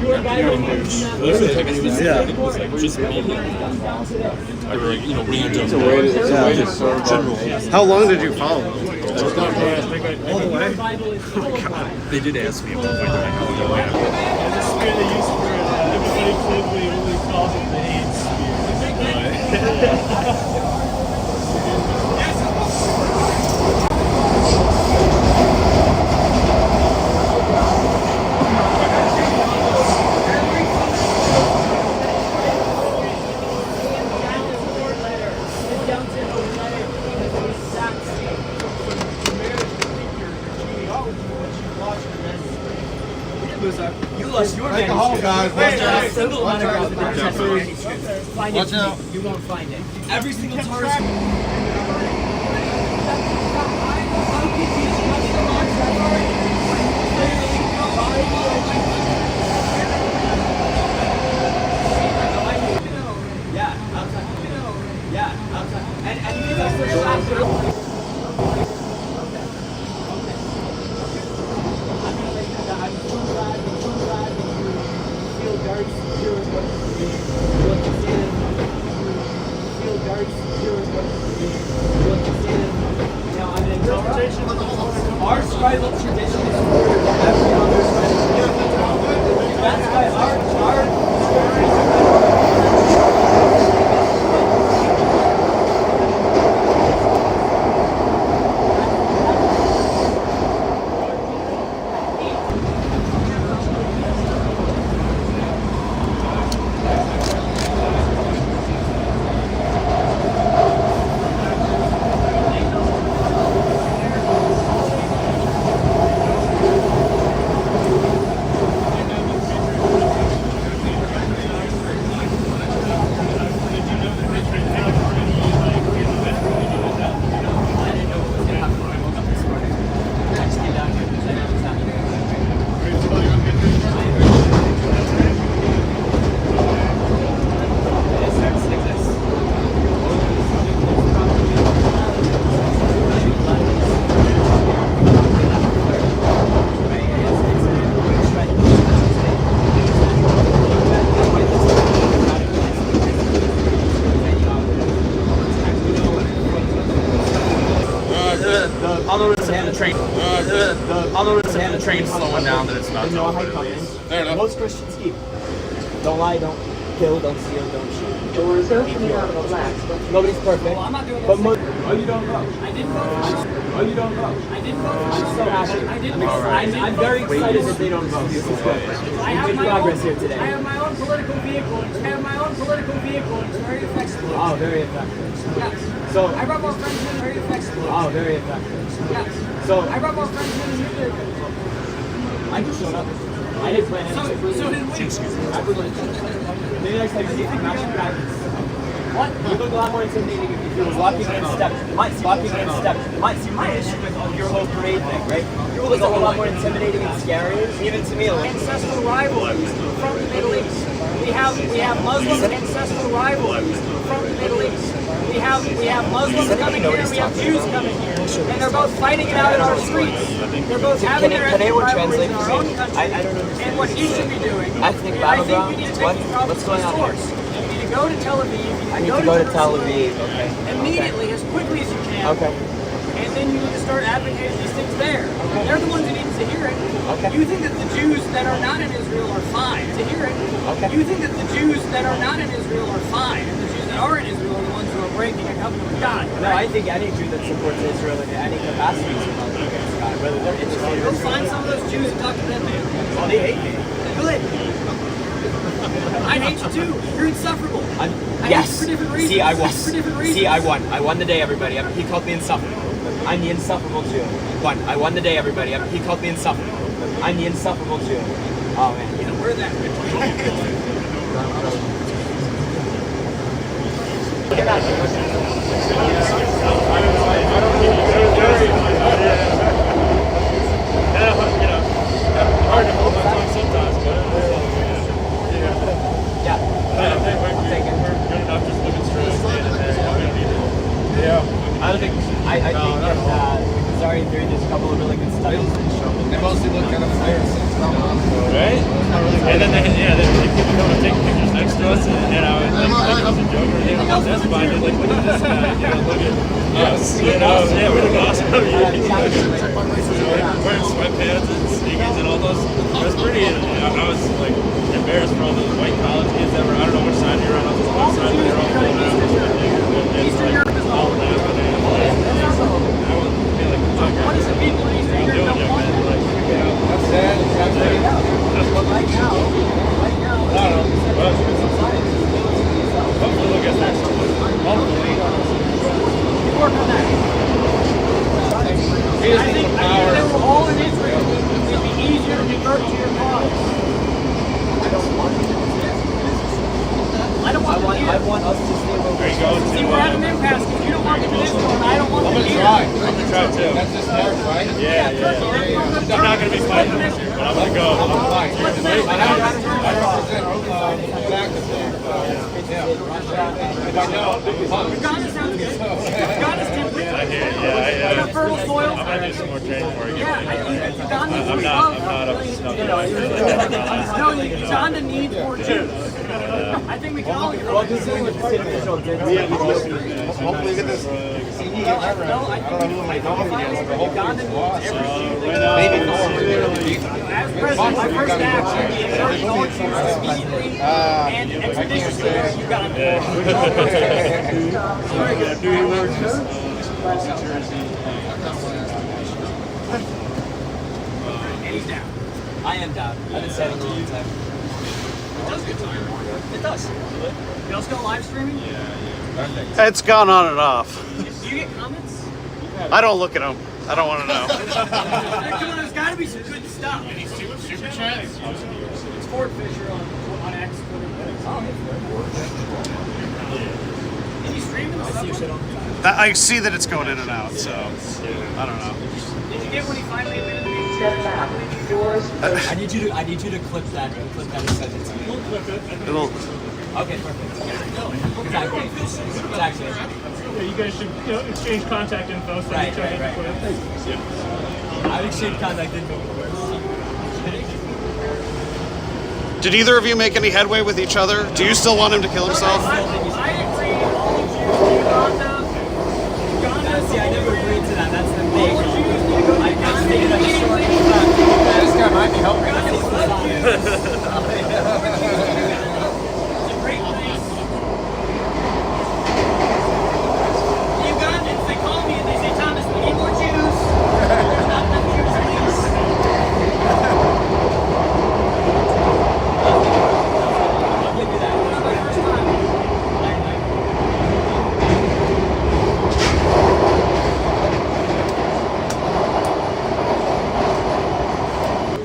Your Bible? yeah. Just me. I were like, random. It's a way to serve general. How long did you follow them? All the way? Oh, God. They did ask me about my time. There's a spear they use for it. Everybody quickly really calls it the AIDS spear. You lost your Take a hole, guys. Watch out. Single Watch letter out. of the manifesto. Find it. Watch out. You won't find it. Every single tourist. Yeah, Yeah, outside. And you can also I'm so glad that you feel very secure in what you do. You want to say that you feel very secure in what you do. You want to say that, now I'm an interpretation of our tribal tradition is supported by every other tribal tradition. That's why our the train's slowing down that it's about to open. Most Christians keep. Don't lie, don't kill, don't steal, don't shoot. Doors opening on the left. Nobody's perfect. Well, I'm not doing this. Oh, you don't vote. I didn't vote. Oh, you don't vote. I didn't vote. I'm so happy. I didn't vote. I'm very excited that they don't vote. This is good. I have good progress here today. I have my own political vehicle. It's very effective. Oh, very effective. Yes. So I brought more friends in. Very effective. Oh, very effective. Yes. So I brought more friends in than you did. I just showed up. I didn't plan anything. So did we. Maybe next time you see me, matching guidance. What? You look a lot more intimidating if you were walking in step. See, my issue with your whole parade thing, right? You look a lot more intimidating and scary, even to me. Ancestral rivalries from the Middle East. We have Muslims ancestral rivalries from the Middle East. We have Muslims coming here, we have Jews coming here, and they're both fighting it out in our streets. They're both having their ethnic rivalries in our own country. And what he should be doing, I think we need to take these problems to the source. You need to go to Tel Aviv. I need to go to Tel Aviv, okay. Immediately, as quickly as you can. Okay. And then you need to start advocating these things there. Okay. They're the ones who need to hear it. Okay. You think that the Jews that are not in Israel are fine to hear it. Okay. You think that the Jews that are not in Israel are fine, and the Jews that are in Israel are the ones who are breaking a covenant with God. No, I think any Jew that supports Israel in any capacity is rebelling against God, whether they're interested Go find some of those Jews and talk to them, man. Oh, they hate me. Good. I hate you too. You're insufferable. Yes. For different reasons. See, I won. For different reasons. See, I won. I won the day, everybody. He called me insufferable. I'm the insufferable Jew. Won. I won the day, everybody. He called me insufferable. I'm the insufferable Jew. Oh man. You know, we're that. Hard to hold my tongue sometimes, but yeah. I'm taking good enough just looking straight at yeah. I don't think I think that because already there's a couple of really good studies that show that they mostly look kind of tired since right? And then they people come and take pictures next to us, and I was like, it was a joke or anything else. That's fine. They're like, look at this guy. You know, look at us. You know, yeah, we look awesome. Wearing sweatpants and sneakers and all those. It was pretty. I was like embarrassed for all those white college kids that were. I don't know which side you're on. I was on the left side, but they're all pulling out. Eastern Europe is all that. I would feel like what is it? People in Eastern Europe don't want it. That's sad. Right now. I don't know. Hopefully we'll get there. Hopefully. Work on that. I think if they were all in Israel, it'd be easier to convert to your cause. I don't want them here. I want us to stay over. See, we're at an impasse because you don't want them in Israel and I don't want them here. I'm gonna try too. That's just fair, right? Yeah. I'm not gonna be fighting, but I'm gonna go. I'm gonna fight. I represent Uganda sounds good. Uganda's temperate. It's got fertile soil. I'm gonna do some more training before I get Yeah, Uganda's I'm not up to snuff. No, Uganda needs more Jews. I think we can all agree. Well, considering what the state official did. Hopefully get this. No, I think Uganda needs everything. As president, my first action is urging all Jews immediately and expeditiously to Uganda. He's down. I am down. I've been saying it a long time. It does get tired. It does. Y'all still live streaming? Yeah. It's gone on and off. Do you get comments? I don't look at them. I don't want to know. Come on, there's got to be some good stuff. Any super chats? It's Ford Fischer on X. Did you stream in the subway? I see that it's going in and out, so I don't know. Did you get when he finally admitted to me? I need you to clip that and send it to me. We'll clip it. It'll. Okay, perfect. Exactly. Exactly. Yeah, you guys should exchange contact info. So Right. I've exchanged contact info. Did either of you make any headway with each other? Do you still want him to kill himself? I agree. All Jews, Uganda. See, I never agreed to that. That's the thing. I stated at the short This guy might be helping. Ugandans, they call me and they say, Thomas, we need more Jews. There's not enough Jews, please. I'll give you that. It's my first time.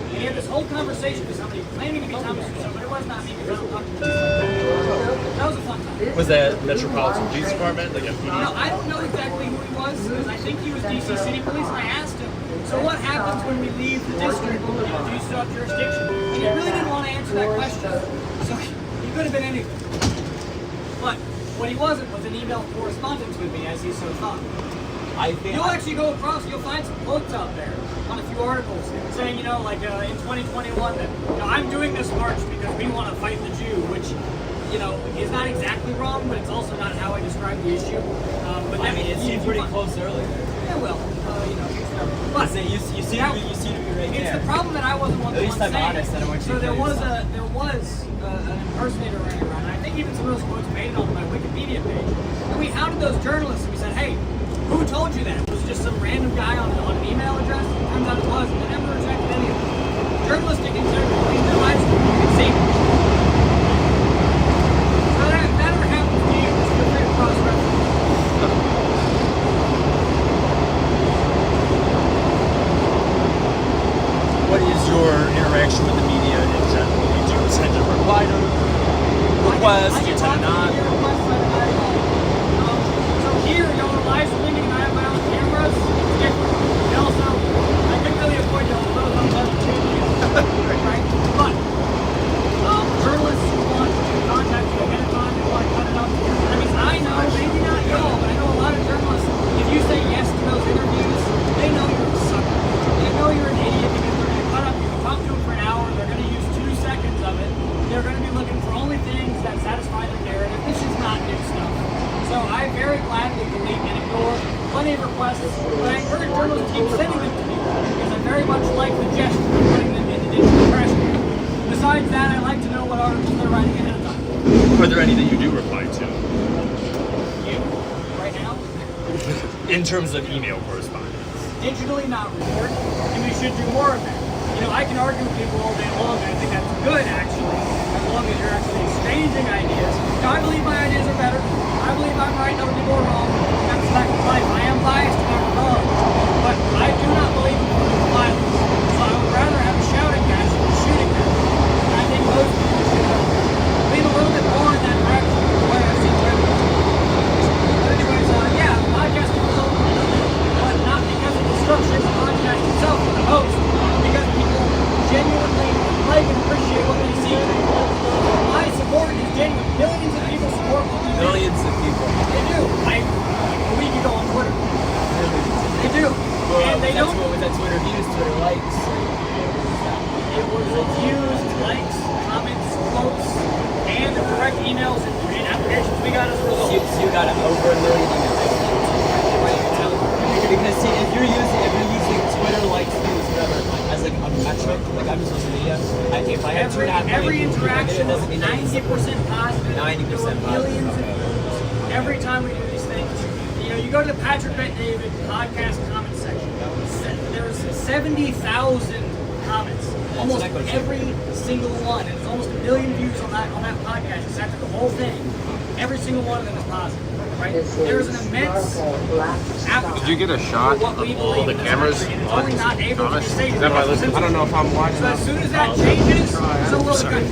And he had this whole conversation with somebody claiming to be Thomas Rousseau, but it was not me because I don't talk to him. That was a fun time. Was that Metropolitan Police Department, like MPD? No, I don't know exactly who he was because I think he was DC City Police, and I asked him, so what happens when we leave the district? Do you still have jurisdiction? And he really didn't want to answer that question. So he could have been anything. But what he wasn't was an email correspondence with me, as he so thought. You'll actually go across, you'll find some quotes out there on a few articles saying, in 2021 that, I'm doing this march because we want to fight the Jew, which is not exactly wrong, but it's also not how I describe the issue. But I mean, it seemed pretty close earlier. Yeah, well, but you seem to be right it's there. the problem that I wasn't one At to least I'm say. honest. I don't want you So to there kill was yourself. an impersonator running around. And I think even some of those quotes made it on my Wikipedia page. And we hounded those journalists and we said, hey, who told you that? Was it just some random guy on an email address? Turns out it was. They never rejected any of it. Journalistic integrity means their lives you can see. So that never happens to you. Just feel free to cross-reference. What is your interaction with the media in general? Do you tend to reply to requests? Do you tend to not? So here, live streaming and I have my own cameras, it's different. And also, I couldn't really avoid those right? But journalists who want to contact you ahead of time, they want to cut it up. I mean, I know, maybe not y'all, but I know a lot of journalists, if you say yes to those interviews, they know you're a sucker. They know you're an idiot because they're going to cut up, you can talk to them for an hour, they're going to use 2 seconds of it, they're going to be looking for only things that satisfy their narrative. This is not new stuff. So I very gladly delete and ignore plenty of requests, but I encourage journalists to keep sending them to me because I very much like the gesture of putting them in the digital trash can. Besides that, I like to know what articles they're writing ahead of time. Are there any that you do reply to? You, right now? In terms of email correspondence? Digitally not report, and we should do more of that. I can argue with people all day long, and I think that's good, actually, as long as you're actually exchanging ideas. I believe my ideas are better. I believe I'm right, other people are wrong. That's the fact of life. I am biased and I'm wrong. But I do not believe in political violence. So I would rather have a shouting match than a shooting match. And I think most people should lean a little bit more in that direction, the way I've seen it. But anyways, podcasting was open, but not because of the structure of the podcast itself or the host, because people genuinely like and appreciate what they see. My support is genuine. Millions of people support what we do. Millions of people. like a week ago on Twitter. They do. And they don't. What was that Twitter views, Twitter likes? It was views, likes, comments, quotes, and the direct emails and applications we got as a result. So you got over 1 million emails. Because see, if you're using Twitter likes, views, whatever, as like a metric, like I'm social media, if I have every interaction is 90% positive. 90% positive. Millions of views. Every time we do these things, you know, you go to the Patrick David podcast comment section. There's 70,000 comments. Almost every single one, and it's almost 1 million views on that podcast. It's after the whole thing. Every single one of them is positive. Right? There's an immense appetite. Did you get a shot of all the cameras on Thomas? Is that why I listened? I don't know if I'm watching. So as soon as that changes, so will the country.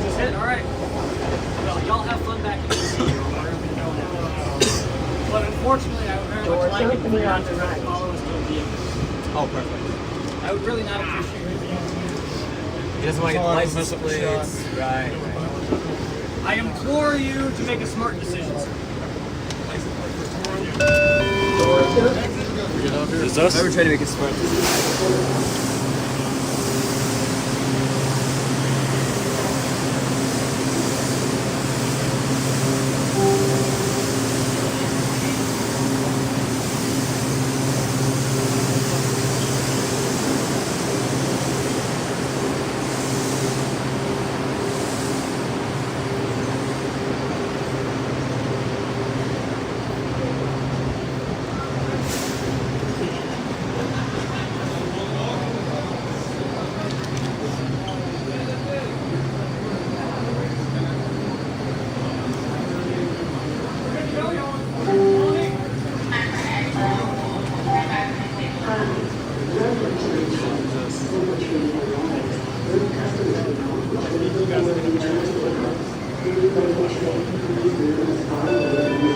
That's it? All right. Well, y'all have fun back in the sea or wherever you're going now. But unfortunately, I would very much like it if you not to follow us to the vehicle. Oh, perfect. I would really not appreciate it. He doesn't want to get the license plates. Right. I implore you to make a smart decision, sir. Is us? I would try to make a smart decision.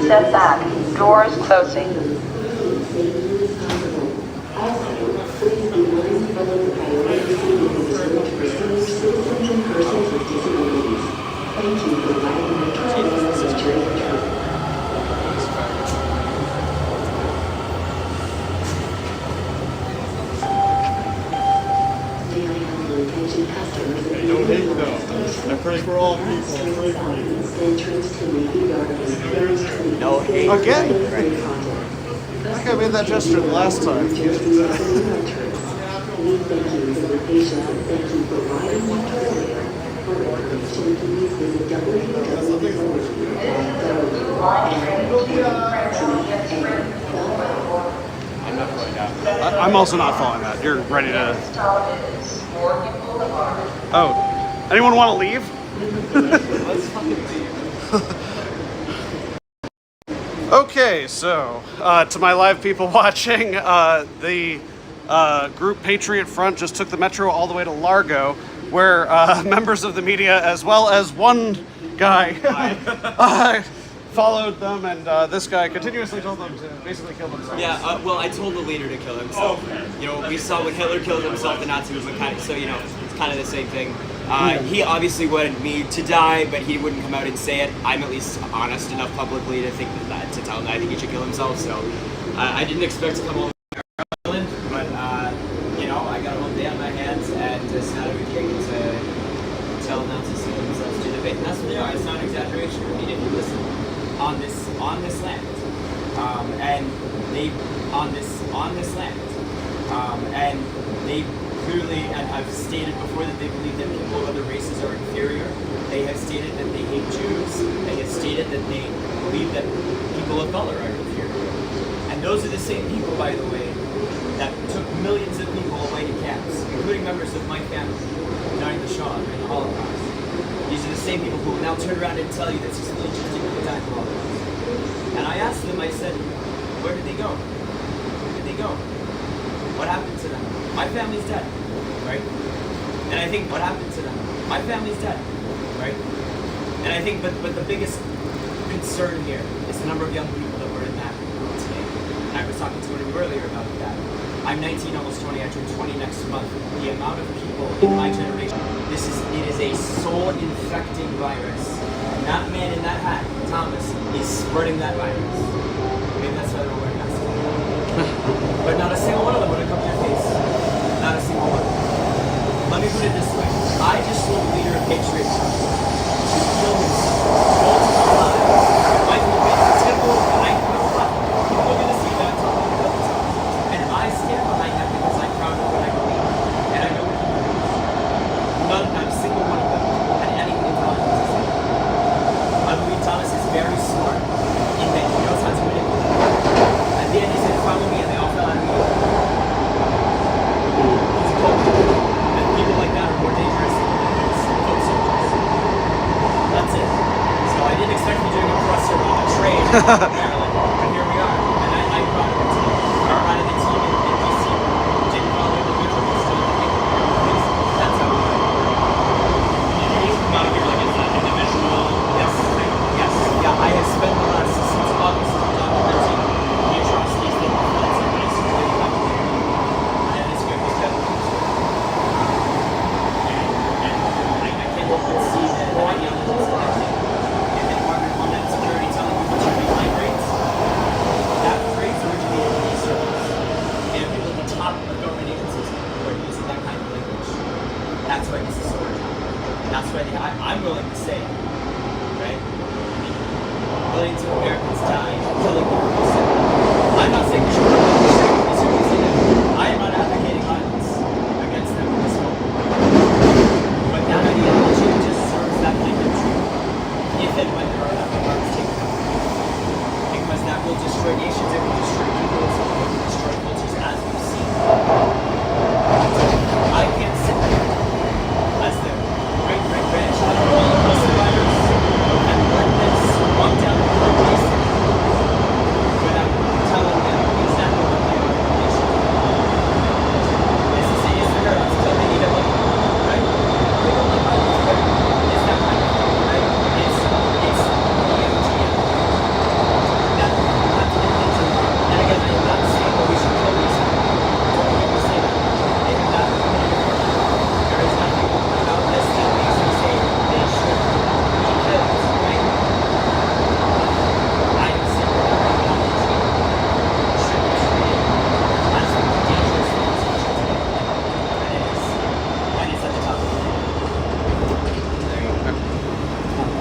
Step back. Doors closing. Hey, don't hate though. I pray for all people. I pray for you. No hate. Again? I think I made that gesture the last time. I'm also not following that. You're ready to... Oh, anyone want to leave? Let's fucking leave. Okay, so to my live people watching, the group Patriot Front just took the metro all the way to Largo, where members of the media, as well as one guy, followed them, and this guy continuously told them to basically kill themselves. Yeah, well, I told the leader to kill himself. You know, we saw when Hitler killed himself, the Nazi movement kind of, so, you know, it's kind of the same thing. He obviously wanted me to die, but he wouldn't come out and say it. I'm at least honest enough publicly to think that to tell him that I think he should kill himself, so I didn't expect to come over to Ireland, but, you know, I got a whole day on my hands, and decided we came to tell Nazis to kill themselves to debate. And that's what they are. It's not an exaggeration. I mean, if you listen, on this land, and they on this land, and they clearly have stated before that they believe that people of other races are inferior. They have stated that they hate Jews. They have stated that they believe that people of color are inferior. And those are the same people, by the way, that took millions of people away to camps, including members of my family, during the Shoah, during the Holocaust. These are the same people who will now turn around and tell you that Sicilian Jews didn't attack the Holocaust. And I asked them, I said, where did they go? Where did they go? What happened to them? My family's dead, right? And I think, what happened to them? My family's dead, right? And I think, but the biggest concern here is the number of young people that were in that today. And I was talking to one of you earlier about that. I'm 19, almost 20. I turn 20 next month. The amount of people in my generation, it is a soul-infecting virus. And that man in that hat, Thomas, is spreading that virus. Maybe that's why they're wearing masks. But not a single one of them would have come to your face. Not a single one. Let me put it this way. I just saw the leader of Patriot Front to kill himself multiple times. Michael Vick, it's going to go over. I know what. People are going to see that talking about this. And I stand behind that because I'm proud of what I believe. And I know what he believes. Not a single one of them had anything intelligent to say. I believe Thomas is very smart in that he knows how to manipulate. At the end, he said, follow me, and they all fell out of me. He's a coach. And people like that are more dangerous than foot soldiers. That's it. So I didn't expect to be doing a presser on a train in Maryland, but here we are. And I'm proud of the team. I'm proud of the team in DC. Didn't follow the leader, but still that's how we do it. Did you come out here like as an individual? Yes. Yes. Yeah, I have spent the last, since August, documenting the atrocities that were done in my school. And it's good because I can't help but see that ideology is connected. And then Margaret Homeland Security telling you what your baseline grades. That phrase originated in these circles. And people at the top of government agencies who are using that kind of language. That's why this is so important. That's why I'm willing to say, right? Millions of Americans die killing people. I'm not saying we should I am not advocating violence against them in this moment. But that ideology just serves that kind of truth if and when there are enough arms taken out. Because that will destroy nations, it will destroy peoples, it will destroy cultures as we've seen. I can't sit there as the great-great-grandchild of all of the survivors and let them walk down the road without telling them exactly what they are in relation to. It's the same as the girls until they need a look, right? They don't like violence, right? It's that kind of thing, right? It's EOTM. That not to get into. And again, I am not saying that we should kill these people. Don't hear me say that. They have not committed a crime. There is nothing about this that makes me say they should be killed, right? I am saying that ideology should be treated as dangerous things it should be. And it's at the top of the list. There you go.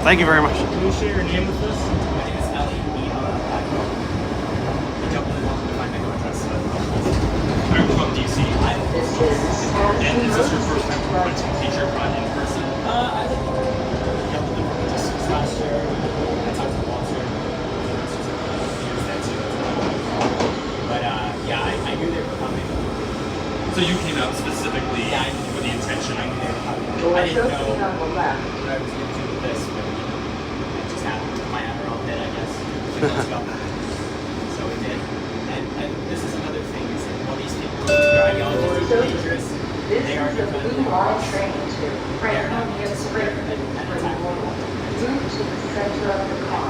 Thank you very much. Can you share your name with us? My name is Ellie. I don't really want to find my address. I'm from DC. And is this your first time watching Patriot Front in person? I think just last year, I talked to Walter. But yeah, I knew they were coming. So you came out specifically with the intention of I didn't know what I was going to do with this, but it just happened. My Adderall hit, I guess. So it did. And this is another thing, is that while these people, their ideology is dangerous, they are defending their rights. They are not scared and attack people.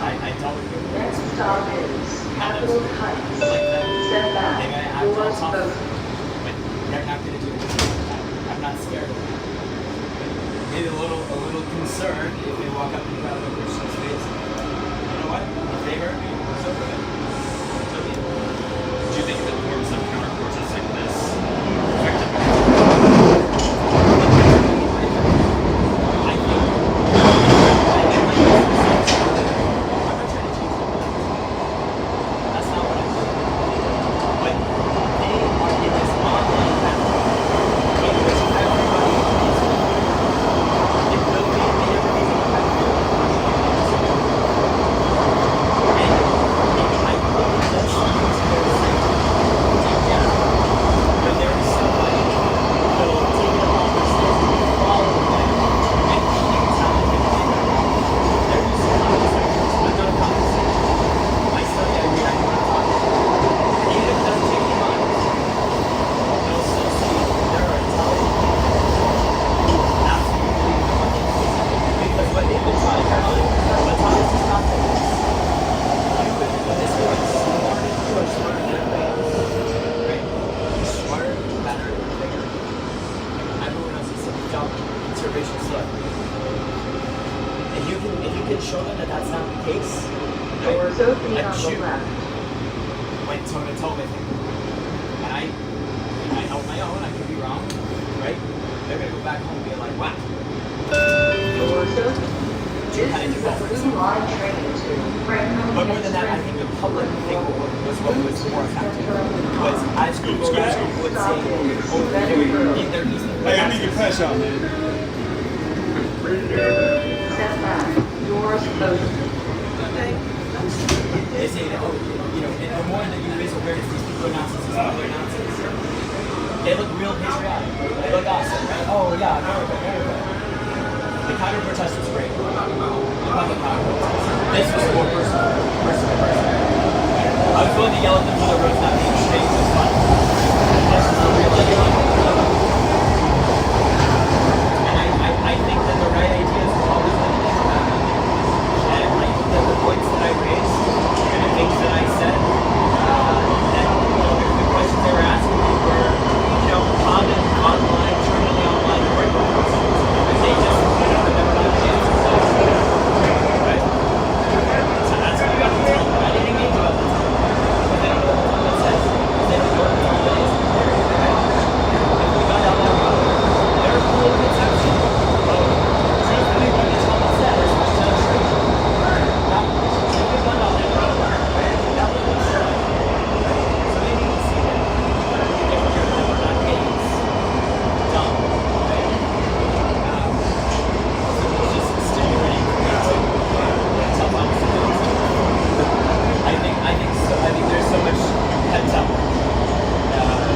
I don't agree. Next stop is Capitol Heights. Like that. They're going to have to talk, but they're not going to do it. I'm not scared of them. Maybe a little concerned if they walk up and grab a Christian's face. You know what? If they hurt me, so good. So be it. Do you think that forms of counterforces like this effectively? That's not what I'm doing. But they are in this online battle in which everybody is if nobody in the everything dumb conservation stuff. If you can show them that that's not the case, or a Jew went toe to toe with him, and I held my own, I could be wrong, right? They're gonna go back home and be like, wow. Jew kind of do that. But more than that, I think the public thing was what was more effective. Was as people would say, oh, they're these. Hey, I need your press out, man. They say that, oh, you know, the more that you raise awareness, these people are Nazis, these people are Nazis. They look real patriotic. They look awesome, right? Oh, yeah, America, America. The counter protest was great. The public counter protest. This was more personal. I was going to yell at them for the roads not being straight. It was fun. This was a real idea. And I think that the right ideas are always going to come out. And I think that the points that I raised and the things that I said, and the questions they were asking me were, you know, common online, terminally online questions. And they just, you know, never got the answers. Right? So that's what I got to tell them. I didn't engage about this. Because they don't know what the says. They don't know what the is. Right? If we got down that road, there's a little conception of truth being what the Talmud says, which is untrue. Now, if we got down that road, that would be silly. So maybe we see that. If you're not gays, dumb. Right? So it's just stimulating for me to tell my stories. I think there's so much pent up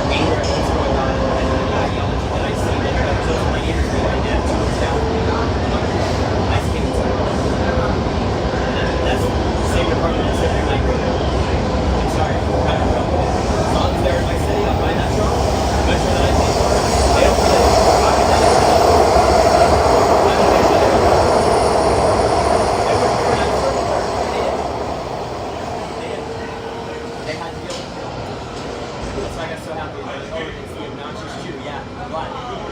anger that's going on and the ideology that I see that those are my ears that I did towards down. I came to that's the same department that's every night. I'm sorry, I'm kind of wrong with it. As long as they're in my city, I'll buy that truck. Make sure that I pay for it. They don't really rocket that. They had to deal with it. That's why I got so happy. Like, oh, it's the obnoxious Jew. Yeah, I'm glad.